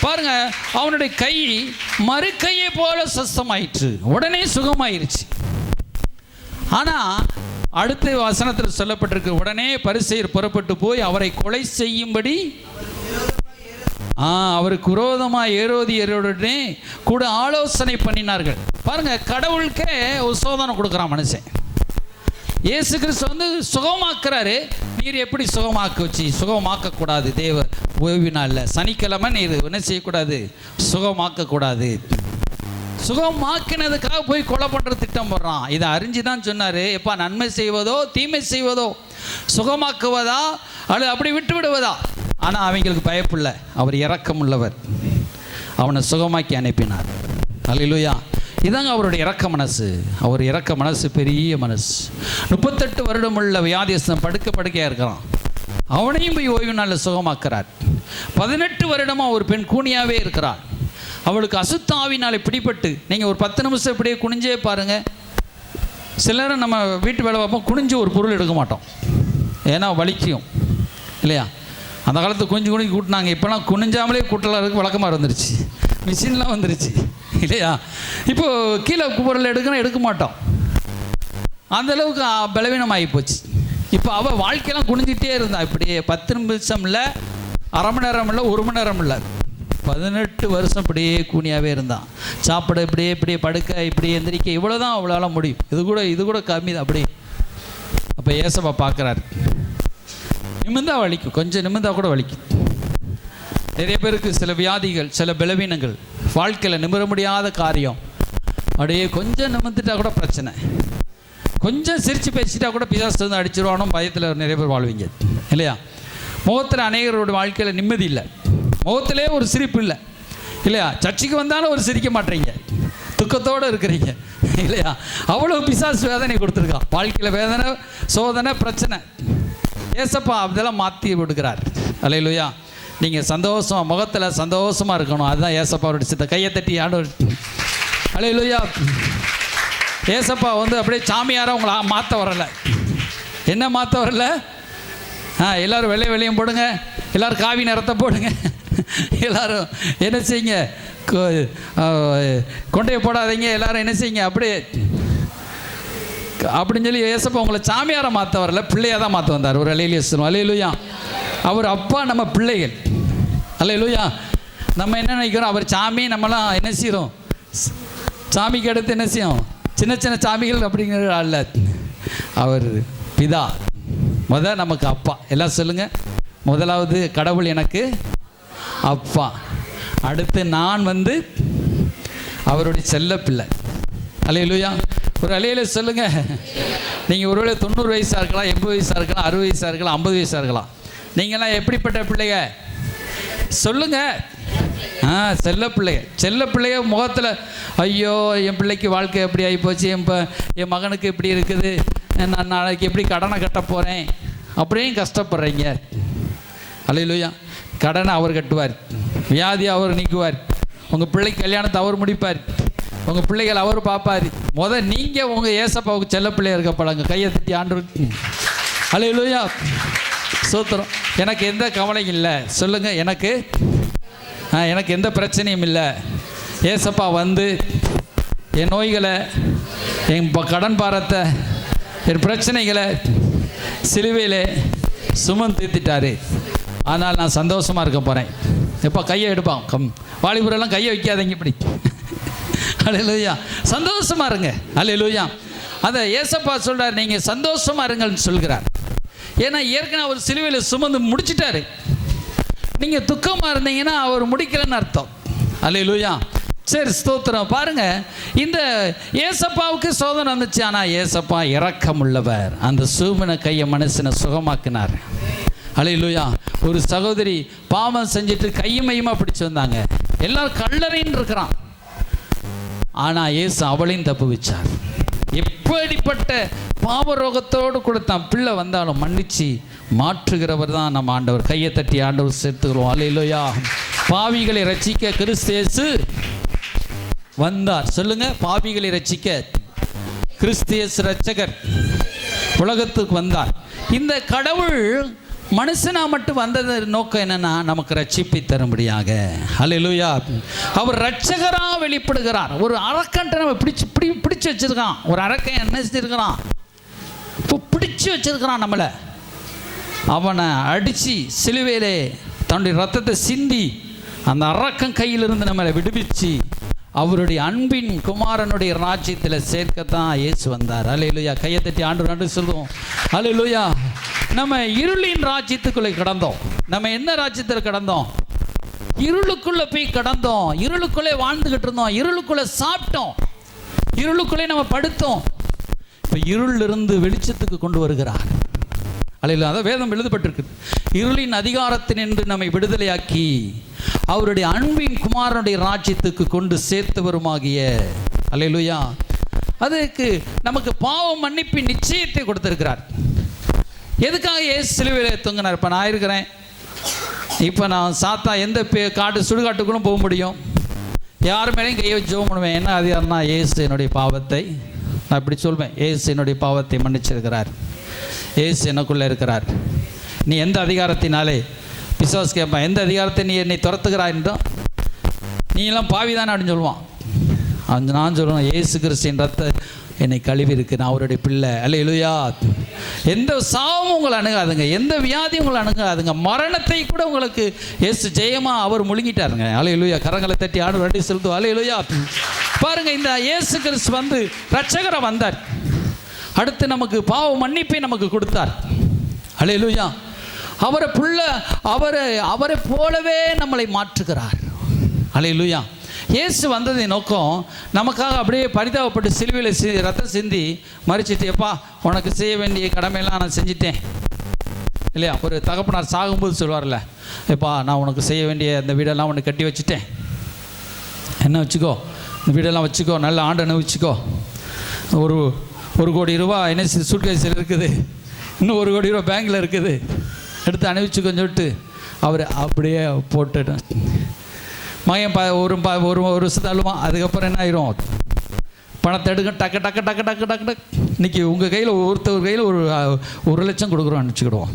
பாருங்க, அவனுடைய கை மறு கையை போல சுஸ்தமாயிற்று, உடனே சுகமாயிருச்சு. ஆனால் அடுத்த வசனத்தில் சொல்லப்பட்டிருக்கு, உடனே பரிசேயர் புறப்பட்டு போய் அவரை கொலை செய்யும்படி அவருக்கு விரோதமாக ஏரோதியருடனே கூட ஆலோசனை பண்ணினார்கள். பாருங்க, கடவுளுக்கே ஒரு சோதனை கொடுக்குறான் மனுஷன். இயேசு கிறிஸ்து வந்து சுகமாக்குறாரு. நீர் எப்படி சுகமாக்க வச்சு? சுகமாக்கக்கூடாது. தேவ ஓய்வு நாளில் சனிக்கிழமை நீர் என்ன செய்யக்கூடாது? சுகமாக்கக்கூடாது. சுகமாக்கினதுக்காக போய் கொலை பண்ணுற திட்டம் போடுறான். இதை அறிஞ்சு தான் சொன்னார், எப்பா நன்மை செய்வதோ தீமை செய்வதோ, சுகமாக்குவதா அல்லது அப்படி விட்டு விடுவதா? ஆனால் அவங்களுக்கு பயப்பில்ல. அவர் இரக்கமுள்ளவர், அவனை சுகமாக்கி அனுப்பினார். அல்லேலூயா. இதாங்க அவருடைய இரக்க மனசு. அவர் இரக்க மனசு பெரிய மனசு. 38 வருடம் உள்ள வியாதியஸ்தன் படுக்கையாக இருக்கிறான். அவனையும் போய் ஓய்வு நாளில் சுகமாக்குறார். 18 வருடமாக ஒரு பெண் கூனியாகவே இருக்கிறாள். அவளுக்கு அசுத்தாவினால் பிடிப்பட்டு, நீங்கள் ஒரு 10 நிமிஷம் இப்படியே குனிஞ்சே பாருங்கள். சிலரும் நம்ம வீட்டு வேலை பார்ப்போம், குனிஞ்சு ஒரு பொருள் எடுக்க மாட்டோம், ஏன்னா வலிக்கும் இல்லையா? அந்த காலத்தில் குனிஞ்சு குனிஞ்சு கூட்டினாங்க. இப்போலாம் குனிஞ்சாமலே கூட்டலாம் வழக்கமாக வந்துருச்சு, மிஷின்லாம் வந்துருச்சு இல்லையா? இப்போது கீழே பொருள் எடுக்க மாட்டோம், அந்தளவுக்கு பலவீனம் ஆகி போச்சு. இப்போ அவள் வாழ்க்கையெல்லாம் குனிஞ்சிட்டே இருந்தா. இப்படியே 10 நிமிஷம் இல்லை, அரை மணி நேரம் இல்லை, 1 மணி நேரம் இல்லை, 18 வருஷம் இப்படியே கூனியாகவே இருந்தான். சாப்பிட இப்படியே படுக்க இப்படியே எந்திரிக்க, இவ்வளோதான் அவ்வளோலாம் முடியும். இது கூட கம்மி தான் அப்படி. அப்போ ஏசப்பா பார்க்குறாரு, நிமிந்தா வலிக்கும், கொஞ்சம் நிமிந்தா கூட வலிக்கும். நிறைய பேருக்கு சில வியாதிகள், சில பலவீனங்கள், வாழ்க்கையில் நிமிர முடியாத காரியம், அப்படியே கொஞ்சம் நிமிந்துட்டா கூட பிரச்சனை. கொஞ்சம் சிரித்து பேசிட்டா கூட பிசாசு வந்து அடிச்சிருவானோ பயத்தில் நிறைய பேர் வாழ்வீங்க இல்லையா? முகத்தில் அநேகரோட வாழ்க்கையில் நிம்மதி இல்லை, முகத்திலே ஒரு சிரிப்பு இல்லை இல்லையா? சர்ச்சைக்கு வந்தாலும் ஒரு சிரிக்க மாட்டேறீங்க, துக்கத்தோடு இருக்கிறீங்க இல்லையா? அவ்வளோ பிசாசு வேதனை கொடுத்துருக்கான். வாழ்க்கையில் வேதனை, சோதனை, பிரச்சனை. ஏசப்பா அதெல்லாம் மாற்றி விடுக்கிறார். அல்லேலூயா. நீங்கள் சந்தோஷம், முகத்தில் சந்தோஷமாக இருக்கணும். அதுதான் ஏசப்பா அவருடைய சித்த. கையை தட்டி ஆண்டவர். அல்லேலூயா. ஏசப்பா வந்து அப்படியே சாமியாராக உங்களை மாற்ற வரலை. என்ன மாற்ற வரல? எல்லோரும் வெள்ளையும் போடுங்க, எல்லோரும் காவி நிறத்தை போடுங்க, எல்லோரும் என்ன செய்யுங்க, கொண்டையை போடாதீங்க, எல்லோரும் என்ன செய்யுங்க அப்படியே அப்படின்னு சொல்லி ஏசப்பா உங்களை சாமியாரை மாற்ற வரல, பிள்ளையாக தான் மாற்ற வந்தார். ஒரு அல்லேலூயா சொல்லுவோம். அல்லேலூயா. அவர் அப்பா, நம்ம பிள்ளைகள். அல்லேலூயா. நம்ம என்ன நினைக்கிறோம், அவர் சாமி, நம்மளாம் என்ன செய்கிறோம், சாமிக்கு அடுத்து என்ன செய்யும், சின்ன சின்ன சாமிகள் அப்படிங்கிற அல்ல. அவர் பிதா, நமக்கு அப்பா. எல்லாம் சொல்லுங்கள். முதலாவது கடவுள் எனக்கு அப்பா, அடுத்து நான் வந்து அவருடைய செல்ல பிள்ளை. அல்லேலூயா. ஒரு அல்லேலூயா சொல்லுங்க. நீங்கள் ஒருவேளை 90 வயசாக இருக்கலாம், 80 வயசாக இருக்கலாம், 60 வயசாக இருக்கலாம், 50 வயசாக இருக்கலாம். நீங்கள்லாம் எப்படிப்பட்ட பிள்ளைங்க சொல்லுங்க? செல்ல பிள்ளைங்க. செல்ல பிள்ளைங்க முகத்தில் ஐயோ என் பிள்ளைக்கு வாழ்க்கை எப்படி ஆகிப்போச்சு, என் மகனுக்கு எப்படி இருக்குது, நான் நாளைக்கு எப்படி கடனை கட்ட போகிறேன் அப்படியும் கஷ்டப்படுறீங்க. அல்லேலூயா. கடனை அவர் கட்டுவார், வியாதி அவர் நீக்குவார், உங்கள் பிள்ளைக்கு கல்யாணத்தை அவர் முடிப்பார், உங்கள் பிள்ளைகள் அவர் பார்ப்பார். நீங்கள் உங்கள் ஏசப்பாவுக்கு செல்ல பிள்ளைய இருக்க பழங்க. கையை தட்டி ஆண்டவருக்கு. அல்லேலூயா. சோத்திரம். எனக்கு எந்த கவலையும் இல்லை சொல்லுங்கள். எனக்கு எந்த பிரச்சனையும் இல்லை. ஏசப்பா வந்து என் நோய்களை, என் கடன் பாரத்தை, என் பிரச்சனைகளை சிலுவையில் சுமந்து தீர்த்திட்டாரு. ஆனால் நான் சந்தோஷமாக இருக்க போகிறேன். எப்போ கையை எடுப்பான், வாலிபுரெல்லாம் கையை வைக்காதீங்க இப்படி. அல்லேலூயா. சந்தோஷமாக இருங்க. அல்லேலூயா. அதை ஏசப்பா சொல்கிறார், நீங்கள் சந்தோஷமாக இருங்கன்னு சொல்கிறார். ஏன்னா ஏற்கனவே அவர் சிலுவையில் சுமந்து முடிச்சிட்டாரு. நீங்கள் துக்கமாக இருந்தீங்கன்னா அவர் முடிக்கலன்னு அர்த்தம். அல்லேலூயா. சரி, ஸ்தோத்திரம். பாருங்க, இந்த ஏசப்பாவுக்கு சோதனை வந்துச்சு, ஆனால் ஏசப்பா இரக்கமுள்ளவர். அந்த சூமன கையை மனுஷனை சுகமாக்கினார். அல்லேலூயா. ஒரு சகோதரி பாவம் செஞ்சுட்டு கையுமையுமா பிடிச்சு வந்தாங்க. எல்லாரும் கல்லறைன்னு இருக்கிறான், ஆனால் இயேசு அவளையும் தப்பு வச்சார். எப்படிப்பட்ட பாவரோகத்தோடு கூட தான் பிள்ளை வந்தாலும் மன்னிச்சு மாற்றுகிறவர் தான் நம்ம ஆண்டவர். கையை தட்டி ஆண்டவர் சேர்த்துக்கிறோம். அல்லேலூயா. பாவிகளை ரட்சிக்க கிறிஸ்து இயேசு வந்தார். சொல்லுங்க, பாவிகளை ரட்சிக்க கிறிஸ்து இயேசு ரட்சகர் உலகத்துக்கு வந்தார். இந்த கடவுள் மனுஷனா மட்டும் வந்தது நோக்கம் என்னன்னா, நமக்கு ரட்சிப்பை தரும்படியாக. அல்லேலூயா. அவர் ரட்சகராக வெளிப்படுகிறார். ஒரு அரக்கன்ட்ட நம்ம பிடிச்சு வச்சிருக்கான். ஒரு அரக்கன் என்ன செஞ்சிருக்கிறான்? இப்போ பிடிச்சு வச்சிருக்கிறான் நம்மளை. அவனை அடித்து சிலுவையிலே தன்னுடைய ரத்தத்தை சிந்தி அந்த அரக்கன் கையிலிருந்து நம்மளை விடுவிச்சு அவருடைய அன்பின் குமாரனுடைய ராஜ்யத்தில் சேர்க்கத்தான் இயேசு வந்தார். அல்லேலூயா. கையை தட்டி ஆண்டவர் நன்றி சொல்லுவோம். அல்லேலூயா. நம்ம இருளின் ராஜ்யத்துக்குள்ளே கடந்தோம். நம்ம என்ன ராஜ்யத்தில் கடந்தோம்? இருளுக்குள்ளே போய் கடந்தோம். இருளுக்குள்ளே வாழ்ந்துக்கிட்டு இருந்தோம். இருளுக்குள்ளே சாப்பிட்டோம். இருளுக்குள்ளே நம்ம படுத்தோம். இப்போ இருளிலிருந்து வெளிச்சத்துக்கு கொண்டு வருகிறார். அல்லேலூயா. அதான் வேதம் எழுதப்பட்டிருக்கு. இருளின் அதிகாரத்தினின்று நம்மை விடுதலையாக்கி அவருடைய அன்பின் குமாரனுடைய ராஜ்யத்துக்கு கொண்டு சேர்த்தவருமாகிய. அல்லேலூயா. அதுக்கு நமக்கு பாவ மன்னிப்பின் நிச்சயத்தை கொடுத்திருக்கிறார். எதுக்காக இயேசு சிலுவையில் தொங்கினார்? இப்போ நான் இருக்கிறேன். இப்போ நான் சாத்தா எந்த காட்டு சுடுகாட்டுக்குள்ளும் போக முடியும். யார் மேலேயும் கையை வச்சு ஜெபம் பண்ணுவேன். என்ன அதிகாரம்னா, இயேசு என்னுடைய பாவத்தை, நான் இப்படி சொல்வேன், இயேசு என்னுடைய பாவத்தை மன்னிச்சிருக்கிறார். இயேசு எனக்குள்ளே இருக்கிறார். நீ எந்த அதிகாரத்தினாலே, பிசாசு கேட்பான், எந்த அதிகாரத்தை நீ என்னை துரத்துகிறாய் என்றும், நீ எல்லாம் பாவிதானே அப்படின்னு சொல்லுவான். நான் சொல்லுவேன், இயேசு கிறிஸ்துவின் ரத்த என்னை கழுவி இருக்கு, நான் அவருடைய பிள்ளை. அல்லேலூயா. எந்த சாவும் உங்களை அணுகாதுங்க, எந்த வியாதியும் உங்களை அணுகாதுங்க. மரணத்தை கூட உங்களுக்கு இயேசு ஜெயமா அவர் முழுங்கிட்டாருங்க. அல்லேலூயா. கரங்களை தட்டி ஆண்டு ரெட்டி செலுத்துவோம். அல்லேலூயா. பாருங்க, இந்த இயேசு கிறிஸ்து வந்து ரட்சகரை வந்தார். அடுத்து நமக்கு பாவ மன்னிப்பை நமக்கு கொடுத்தார். அல்லேலூயா. அவரை போலவே நம்மளை மாற்றுகிறார். அல்லேலூயா. இயேசு வந்ததை நோக்கம் நமக்காக அப்படியே பரிதாபப்பட்டு சிலுவையில் ரத்தம் சிந்தி மறிச்சிட்டு, எப்பா உனக்கு செய்ய வேண்டிய கடமையெல்லாம் நான் செஞ்சிட்டேன் இல்லையா? ஒரு தகப்பனார் சாகும்போது சொல்வார்ல, எப்பா நான் உனக்கு செய்ய வேண்டிய அந்த வீடெல்லாம் உனக்கு கட்டி வச்சுட்டேன், என்ன வச்சுக்கோ, இந்த வீடெல்லாம் வச்சுக்கோ, நல்ல ஆண்டு அனுபவிச்சுக்கோ. ஒரு கோடி ரூபா என்ன சூட்கேஸில் இருக்குது, இன்னும் 1 கோடி ரூபா பேங்கில் இருக்குது, எடுத்து அனுபவிச்சுக்கோன்னு சொல்லிட்டு அவர் அப்படியே போட்டுட்டு மகன் ஒரு வருஷத்தை அழுவான். அதுக்கப்புறம் என்ன ஆயிரும்? பணத்தை எடுக்க டக்கு டக்கு டக்கு டக்கு டக்கு டக்கு. இன்றைக்கி உங்கள் கையில் ஒருத்தர் கையில் 1 லட்சம் கொடுக்குறோம் அனுப்பிச்சிக்கிடுவோம்.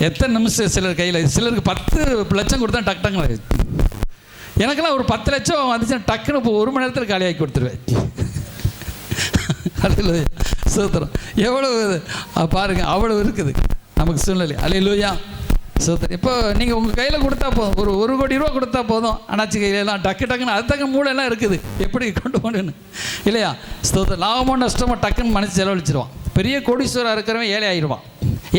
எத்தனை நிமிஷம் சிலர் கையில், சிலருக்கு 10 லட்சம் கொடுத்தா டக்கு டக்குன்னு. எனக்கெல்லாம் ஒரு 10 லட்சம் வந்துச்சுன்னா டக்குன்னு இப்போ 1 மணி நேரத்தில் காலியாக்கி கொடுத்துருவேன். அல்லேலூயா. சோத்திரம். எவ்வளவு பாருங்கள், அவ்வளவு இருக்குது நமக்கு சூழ்நிலை. அல்லேலூயா. சோத்திரம். இப்போ நீங்கள் உங்கள் கையில் கொடுத்தா போதும், 1 கோடி ரூபா கொடுத்தா போதும். அண்ணாச்சி கையிலலாம் டக்கு டக்குன்னு அது தக்க மூளையெல்லாம் இருக்குது, எப்படி கொண்டு போகணுன்னு இல்லையா? ஸ்தோத்திரம். லாபமோ நஷ்டமோ டக்குன்னு மனசு செலவழிச்சிருவான். பெரிய கோடீஸ்வரர் இருக்கிறவன் ஏழை ஆயிடுவான்,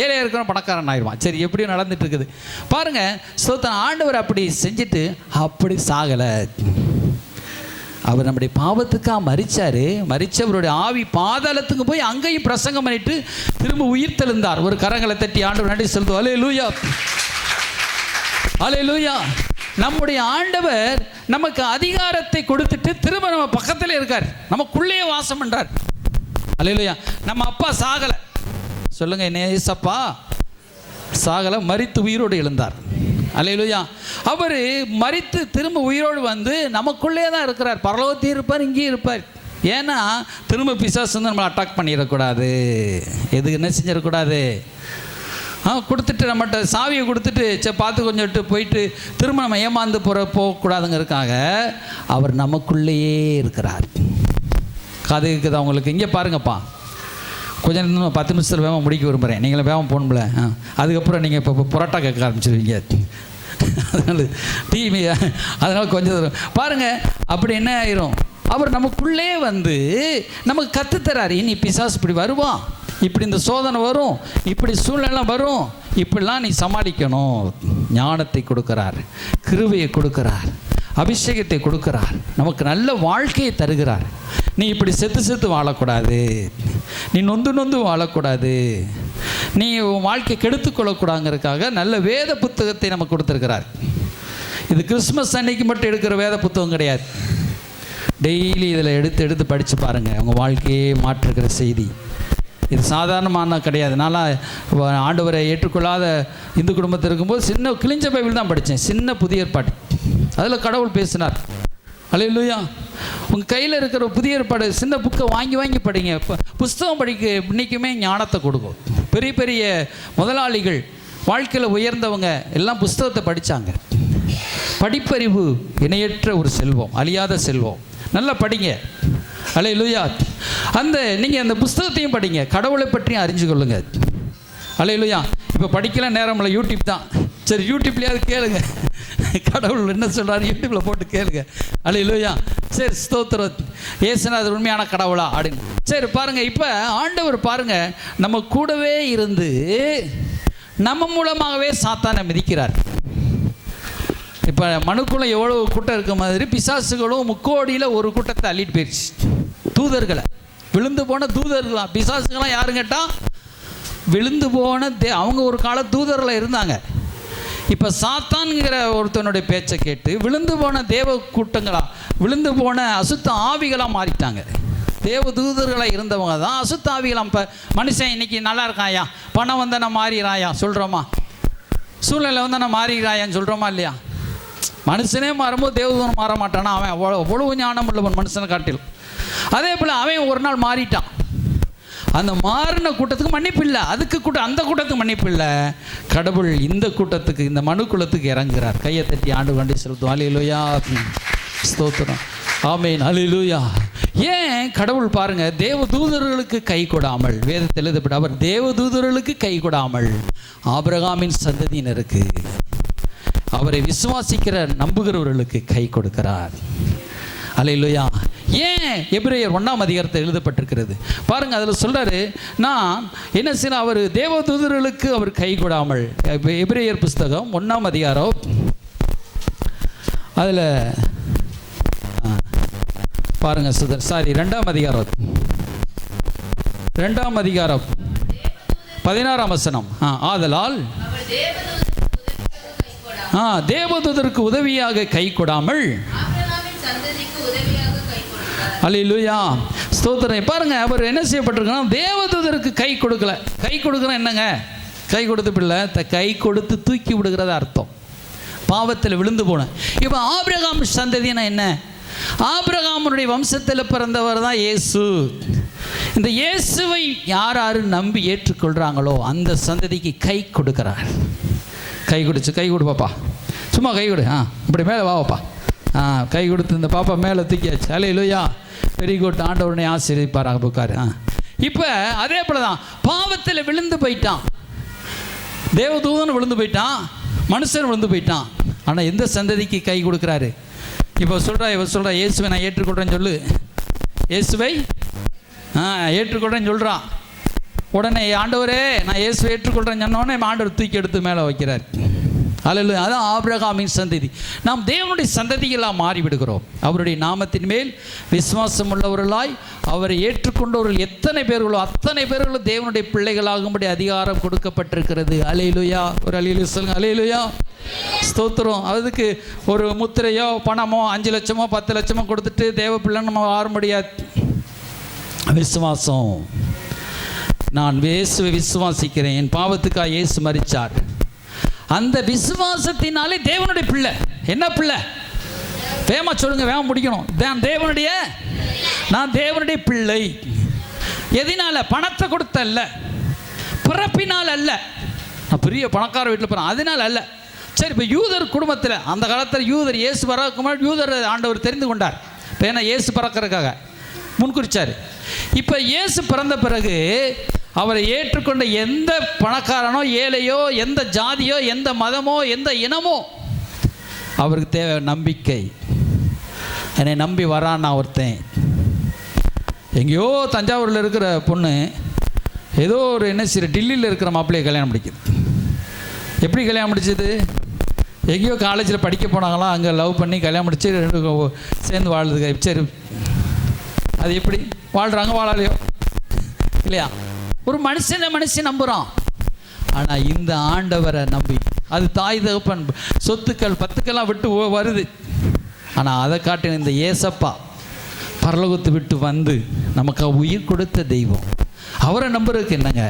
ஏழையாக இருக்கிறவன் பணக்காரன் ஆயிடுவான். சரி, எப்படியும் நடந்துட்டு இருக்குது பாருங்கள். ஸ்தோத்திரம். ஆண்டவர் அப்படி செஞ்சுட்டு அப்படி சாகலை. அவர் நம்முடைய பாவத்துக்காக மரிச்சவருடைய ஆவி பாதாளத்துக்கு போய் அங்கேயும் பிரசங்கம் பண்ணிட்டு திரும்ப உயிர் தெழுந்தார். ஒரு கரங்களை தட்டி ஆண்டவர் நன்றி செலுத்துவோம். அல்லேலூயா. அல்லேலூயா. நம்முடைய ஆண்டவர் நமக்கு அதிகாரத்தை கொடுத்துட்டு திரும்ப நம்ம பக்கத்தில் இருக்கார், நமக்குள்ளேயே வாசம் பண்றார். அல்லேலூயா. நம்ம அப்பா சாகலை, சொல்லுங்க, என்ன ஏசப்பா சாகலை, மரித்து உயிரோடு எழுந்தார். அல்லேலூயா. அவர் மரித்து திரும்ப உயிரோடு வந்து நமக்குள்ளே தான் இருக்கிறார். பரலோகத்தையும் இருப்பார், இங்கேயும் இருப்பார். ஏன்னா திரும்ப பிசாசு வந்து நம்மளை அட்டாக் பண்ணிடக்கூடாது, எதுக்கு என்ன செஞ்சிடக்கூடாது. கொடுத்துட்டு நம்மகிட்ட சாவியை கொடுத்துட்டு சரி பார்த்து கொஞ்சம் போயிட்டு திரும்ப நம்ம ஏமாந்து போகக்கூடாதுங்கிறதுக்காக அவர் நமக்குள்ளேயே இருக்கிறார். காது இருக்குது அவங்களுக்கு. இங்கே பாருங்கப்பா, கொஞ்சம் இன்னும் 10 நிமிஷத்தில் வேகமாக முடிக்க விரும்புகிறேன். நீங்களும் வேகம் போகணும்ல, அதுக்கப்புறம் நீங்கள் இப்போ புரோட்டா கேட்க ஆரம்பிச்சிருவீங்க. அதனால் கொஞ்சம் பாருங்கள். அப்படி என்ன ஆயிரும்? அவர் நமக்குள்ளே வந்து நமக்கு கற்றுத்தரார். இனி பிசாசு இப்படி வருவான், இப்படி இந்த சோதனை வரும், இப்படி சூழ்நிலை வரும், இப்படிலாம் நீ சமாளிக்கணும். ஞானத்தை கொடுக்கிறார், கிருபையை கொடுக்கிறார், அபிஷேகத்தை கொடுக்கிறார், நமக்கு நல்ல வாழ்க்கையை தருகிறார். நீ இப்படி செத்து வாழக்கூடாது, நீ நொந்து வாழக்கூடாது, நீ உன் வாழ்க்கை கெடுத்துக்கொள்ளக்கூடாதுங்கிறதுக்காக நல்ல வேத புத்தகத்தை நமக்கு கொடுத்துருக்கிறார். இது கிறிஸ்மஸ் அன்னைக்கு மட்டும் எடுக்கிற வேத புத்தகம் கிடையாது. டெய்லி இதில் எடுத்து படித்து பாருங்கள், உங்கள் வாழ்க்கையே மாற்றுகிற செய்தி. இது சாதாரணமான கிடையாது. நான் ஆண்டவரை ஏற்றுக்கொள்ளாத இந்து குடும்பத்தில் இருக்கும்போது சின்ன கிழிஞ்ச பைபிள் தான் படித்தேன், சின்ன புதிய ஏற்பாடு. அதில் கடவுள் பேசினார். அல்லேலூயா. உங்கள் கையில் இருக்கிற புதிய ஏற்பாடு சின்ன புக்கை வாங்கி வாங்கி படிங்க. புஸ்தகம் படிக்க இன்றைக்குமே ஞானத்தை கொடுக்கும். பெரிய பெரிய முதலாளிகள், வாழ்க்கையில் உயர்ந்தவங்க எல்லாம் புஸ்தகத்தை படித்தாங்க. படிப்பறிவு இணையற்ற ஒரு செல்வம், அழியாத செல்வம். நல்லா படிங்க. அல்லேலூயா. நீங்கள் அந்த புஸ்தகத்தையும் படிங்க, கடவுளை பற்றியும் அறிஞ்சு கொள்ளுங்க. அல்லேலூயா. இப்போ படிக்கலாம் நேரம் இல்லை, யூடியூப் தான். சரி, யூடியூப்லையாவது கேளுங்க, கடவுள் என்ன சொல்கிறாரு யூடியூப்பில் போட்டு கேளுங்க. அல்லேலூயா. சரி, ஸ்தோத்திரம். ஏசுநாதர் உண்மையான கடவுளா அப்படின்னு. சரி பாருங்கள், இப்போ ஆண்டவர் பாருங்கள் நம்ம கூடவே இருந்து நம்ம மூலமாகவே சாத்தானை மிதிக்கிறார். இப்போ மனுக்குள்ள எவ்வளோ கூட்டம் இருக்க மாதிரி பிசாசுகளும் முக்கோடியில் ஒரு கூட்டத்தை அள்ளிட்டு போயிடுச்சு. தூதர்களை, விழுந்து போன தூதர்களாம். பிசாசுகளாம் யாரும் கேட்டால் விழுந்து போன அவங்க ஒரு கால தூதர்களை இருந்தாங்க. இப்போ சாத்தான்கிற ஒருத்தனுடைய பேச்சை கேட்டு விழுந்து போன தேவ கூட்டங்களா, விழுந்து போன அசுத்த ஆவிகளாக மாறிட்டாங்க. தேவ தூதர்களாக இருந்தவங்க தான் அசுத்த ஆவிகளாம். இப்போ மனுஷன் இன்னைக்கு நல்லா இருக்காயா, பணம் வந்தால் நான் மாறிடுறாயா சொல்கிறோமா, சூழ்நிலை வந்தால் நான் மாறிடுறாயான்னு சொல்கிறோமா இல்லையா? மனுஷனே மாறும்போது தேவதூதன் மாற மாட்டானா? அவன் அவ்வளவு ஞானம் உள்ளவன் மனுஷனை காட்டிலும். அதே போல் அவன் ஒரு நாள் மாறிட்டான். அந்த மாறின கூட்டத்துக்கு மன்னிப்பு இல்லை, அந்த கூட்டத்துக்கு மன்னிப்பு இல்லை. கடவுள் இந்த கூட்டத்துக்கு, இந்த மனு குலத்துக்கு இறங்குறார். கையை தட்டி ஆண்டு கொண்டே செலுத்தும். அல்லேலூயா, ஸ்தோத்திரம், ஆமென், அல்லேலூயா. ஏன் கடவுள் பாருங்க, தேவதூதர்களுக்கு கை கொடாமல், வேதத்தில் எழுதப்பட்ட அவர் தேவதூதர்களுக்கு கை கொடாமல் ஆபிரகாமின் சந்ததியினருக்கு, அவரை விசுவாசிக்கிற நம்புகிறவர்களுக்கு கை கொடுக்கிறார். அல்லேலூயா. ஏன் எபிரேயர் 1ஆம் அதிகாரத்தில் எழுதப்பட்டிருக்கிறது பாருங்க. அதில் சொல்றாரு, நான் என்ன செய்ய, அவர் தேவதூதர்களுக்கு அவர் கை கொடாமல். எபிரேயர் புஸ்தகம் 1ஆம் அதிகாரம், அதில் பாருங்க சுதர், சாரி 2ஆம் அதிகாரம், 2ஆம் அதிகாரம் 16ஆம் வசனம். ஆதலால் தேவதூதருக்கு உதவியாக கை கொடாமல், அல்லேலூயா, ஸ்தோத்திரம். பாருங்க, அவர் என்ன செய்யப்பட்டிருக்கணும், தேவதூதருக்கு கை கொடுக்கல. கை கொடுக்குறோம் என்னங்க, கை கொடுத்து பிள்ளை கை கொடுத்து தூக்கி விடுகிறத அர்த்தம். பாவத்தில் விழுந்து போன. இப்போ ஆபிரகாம் சந்ததினா என்ன? ஆபிரகாமுடைய வம்சத்தில் பிறந்தவர் தான் இயேசு. இந்த இயேசுவை யார் யார் நம்பி ஏற்றுக்கொள்கிறாங்களோ அந்த சந்ததிக்கு கை கொடுக்கிறார். கை கொடுத்து, கை கொடு பாப்பா, சும்மா கை கொடு, இப்படி மேலே வாப்பா. கை கொடுத்து இந்த பாப்பா மேலே தூக்கியாச்சு. அல்லேலூயா, வெரி குட். ஆண்டவனை ஆசீர்வதிப்பாராக புக்காரு. இப்போ அதே போல தான் பாவத்தில் விழுந்து போயிட்டான், தேவதூதன் விழுந்து போயிட்டான், மனுஷன் விழுந்து போயிட்டான். ஆனால் எந்த சந்ததிக்கு கை கொடுக்குறாரு? இப்போ சொல்கிறா இயேசுவை நான் ஏற்றுக்கொள்கிறேன்னு சொல்லு. இயேசுவை ஏற்றுக்கொள்கிறேன்னு சொல்கிறான். உடனே ஆண்டவரே நான் இயேசுவை ஏற்றுக்கொள்கிறேன்னு சொன்னோடனே ஆண்டவர் தூக்கி எடுத்து மேலே வைக்கிறார். அல்லேலூயா. அதான் ஆபிரகாமின் சந்ததி. நாம் தேவனுடைய சந்ததிகளாக மாறிவிடுகிறோம். அவருடைய நாமத்தின் மேல் விசுவாசம் உள்ளவர்களாய் அவரை ஏற்றுக்கொண்டவர்கள் எத்தனை பேர்களோ அத்தனை பேர்களும் தேவனுடைய பிள்ளைகளாகும்படி அதிகாரம் கொடுக்கப்பட்டிருக்கிறது. அல்லேலூயா. ஒரு அல்லேலூயா சொல்லுங்க. அல்லேலூயா, ஸ்தோத்திரம். அதுக்கு ஒரு முத்திரையோ பணமோ 5 லட்சமோ 10 லட்சமோ கொடுத்துட்டு தேவ பிள்ளை நம்ம ஆற முடியாது. விசுவாசம், நான் இயேசுவை விசுவாசிக்கிறேன், என் பாவத்துக்காக இயேசு மரித்தார். அந்த விசுவாசத்தினாலே தேவனுடைய பிள்ளை. என்ன பிள்ளை? வேமா சொல்லுங்க, வேமா முடிக்கணும். நான் தேவனுடைய பிள்ளை. எதினால? பணத்தை கொடுத்த அல்ல, பிறப்பினால் அல்ல. நான் பெரிய பணக்கார வீட்டில் போகிறேன் அதனால் அல்ல. சரி, இப்போ யூதர் குடும்பத்தில் அந்த காலத்தில் யூதர் இயேசு பறக்க முன்னாடி யூதர் ஆண்டவர் தெரிந்து கொண்டார். இப்போ ஏன்னா இயேசு பறக்கிறதுக்காக முன்குறிச்சார். இப்போ இயேசு பிறந்த பிறகு அவரை ஏற்றுக்கொண்ட எந்த பணக்காரனோ ஏழையோ எந்த ஜாதியோ எந்த மதமோ எந்த இனமோ அவருக்கு தேவை நம்பிக்கை. என்னை நம்பி வரான். நான் ஒருத்தன் எங்கேயோ தஞ்சாவூரில் இருக்கிற பொண்ணு ஏதோ ஒரு என்ன செய்ய டில்லியில் இருக்கிற மாப்பிள்ளையை கல்யாணம் முடிக்குது. எப்படி கல்யாணம் முடிச்சது? எங்கேயோ காலேஜில் படிக்க போனாங்களாம், அங்கே லவ் பண்ணி கல்யாணம் முடிச்சு சேர்ந்து வாழுதுங்க. சரி, அது எப்படி வாழ்கிறாங்க? வாழலையோ இல்லையா? ஒரு மனுஷன் நம்புகிறான். ஆனால் இந்த ஆண்டவரை நம்பி, அது தாய் தகப்பன் சொத்துக்கள் பத்துக்கெல்லாம் விட்டு வருது. ஆனால் அதை காட்டின இந்த ஏசப்பா பரலோகத்தை விட்டு வந்து நமக்கு உயிர் கொடுத்த தெய்வம். அவரை நம்புறதுக்கு என்னங்க?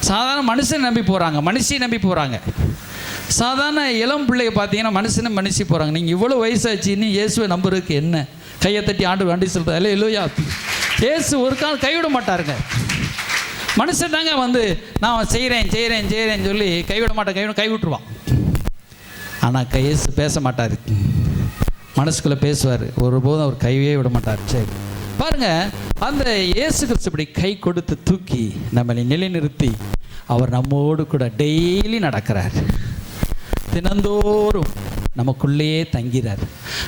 சாதாரண மனுஷனை நம்பி போகிறாங்க, மனுஷியை நம்பி போகிறாங்க. சாதாரண இளம் பிள்ளைய பார்த்தீங்கன்னா மனுஷி போகிறாங்க. நீங்கள் இவ்வளோ வயசாச்சு இன்னும் இயேசுவை நம்புறதுக்கு என்ன? கையை தட்டி ஆண்டு வண்டி சொல்கிறது இல்லை இல்லையா? இயேசு ஒரு காலம் கைவிட மாட்டாருங்க. மனுஷன் தாங்க வந்து நான் செய்கிறேன் சொல்லி கைவிட மாட்டேன், கைவிட்டுருவான். ஆனால் இயேசு பேச மாட்டார், மனசுக்குள்ளே பேசுவார். ஒருபோதும் அவர் கைவே விட மாட்டார். சரி பாருங்கள், அந்த இயேசு கிறிஸ்து இப்படி கை கொடுத்து தூக்கி நம்மளை நிலைநிறுத்தி அவர் நம்மோடு கூட டெய்லி நடக்கிறார். தினந்தோறும் நமக்குள்ளேயே தங்கிறார்,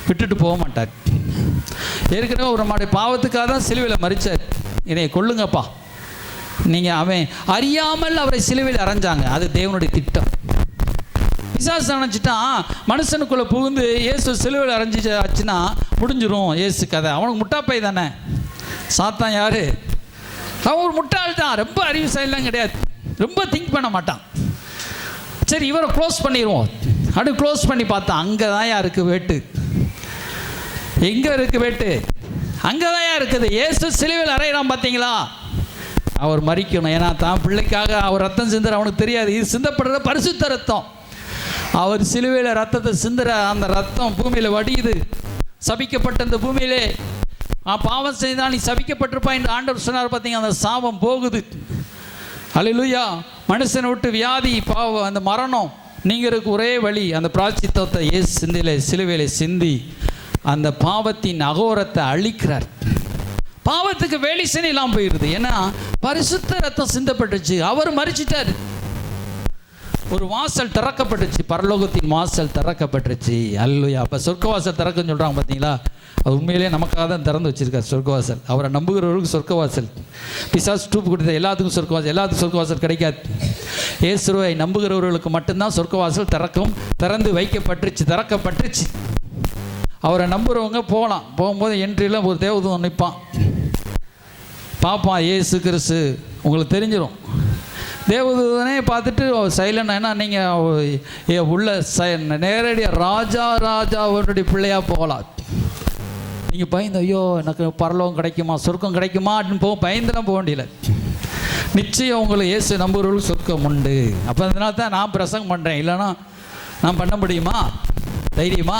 விட்டுட்டு போக மாட்டார். ஏற்கனவே ஒரு நம்முடைய பாவத்துக்காக தான் சிலுவையில் மரித்தார். என்னைய கொல்லுங்கப்பா நீங்கள், அவன் அறியாமல் அவரை சிலுவையில் அரைஞ்சாங்க. அது தேவனுடைய திட்டம். பிசாசு நினச்சிட்டான் மனுஷனுக்குள்ளே புகுந்து இயேசு சிலுவையில் அரைஞ்சிச்சுன்னா முடிஞ்சிடும் இயேசு கதை. அவனுக்கு முட்டாப்பை தானே சாத்தான். யார் அவன்? ஒரு முட்டாள் தான், ரொம்ப அறிவுசாலிலாம் கிடையாது, ரொம்ப திங்க் பண்ண மாட்டான். சரி இவரை க்ளோஸ் பண்ணிடுவோம். அப்படி க்ளோஸ் பண்ணி பார்த்தா அங்கே தான் இருக்குது வேட்டு. எங்கே இருக்குது வேட்டு? அங்கே தான் இருக்குது. இயேசு சிலுவையில் அறையிறான் பார்த்தீங்களா? அவர் மறிக்கணும். ஏன்னா தான் பிள்ளைக்காக அவர் ரத்தம் சிந்துற அவனுக்கு தெரியாது. இது சிந்தப்படுற பரிசுத்த ரத்தம். அவர் சிலுவையில் ரத்தத்தை சிந்துற அந்த ரத்தம் பூமியில் வடியுது. சபிக்கப்பட்ட இந்த பூமியிலே பாவம் செய்தால் நீ சபிக்கப்பட்டிருப்பா என்று ஆண்டவர் சொன்னார் பார்த்தீங்க. அந்த சாபம் போகுது. அல்லேலூயா. மனுஷனை விட்டு வியாதி, பாவம், அந்த மரணம் நீங்கிறதுக்கு ஒரே வழி அந்த பிராயச்சித்தத்தை இயேசு சிலுவையிலே சிந்தி அந்த பாவத்தின் அகோரத்தை அழிக்கிறார். பாவத்துக்கு வேலி சனி எல்லாம் போயிடுது. ஏன்னா பரிசுத்த ரத்தம் சிந்தப்பட்டுச்சு, அவர் மரிச்சிட்டார். ஒரு வாசல் திறக்கப்பட்டுச்சு, பரலோகத்தின் வாசல் திறக்கப்பட்டுச்சு. அல்லேலூயா. அப்போ சொர்க்க வாசல் திறக்குன்னு சொல்கிறாங்க பார்த்தீங்களா? அது உண்மையிலே நமக்காக தான் திறந்து வச்சிருக்கார் சொர்க்கவாசல். அவரை நம்புகிறவர்களுக்கு சொர்க்கவாசல். பிசாசு டூப் கொடுத்த எல்லாத்துக்கும் சொர்க்கவாசல், எல்லாத்துக்கும் சொர்க்கவாசல் கிடைக்காது. இயேசுவை நம்புகிறவர்களுக்கு மட்டும்தான் சொர்க்கவாசல் திறந்து திறக்கப்பட்டுருச்சு. அவரை நம்புகிறவங்க போகலாம். போகும்போது என்ட்ரியில் ஒரு தேவதூதன் நிற்பான், பார்ப்பான் இயேசு கிறிஸ்து, உங்களுக்கு தெரிஞ்சிடும். தேவதூதனே பார்த்துட்டு சைலண்ட். ஏன்னா நீங்கள் உள்ள நேரடியாக ராஜாவுடைய பிள்ளையாக போகலாம். நீங்கள் பயந்து ஐயோ எனக்கு பரலோகம் கிடைக்குமா, சொர்க்கம் கிடைக்குமா அப்படின்னு பயந்துலாம் போக வேண்டியல. நிச்சயம் உங்களுக்கு இயேசு நம்புகிறவர்களுக்கு சொர்க்கம் உண்டு. அப்போ அதனால தான் நான் பிரசங்கம் பண்ணுறேன். இல்லைன்னா நான் பண்ண முடியுமா? தைரியமா?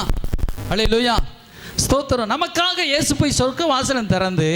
அல்லேலூயா. ஸ்தோத்திரம். நமக்காக இயேசு போய் சொர்க்க வாசலம் திறந்து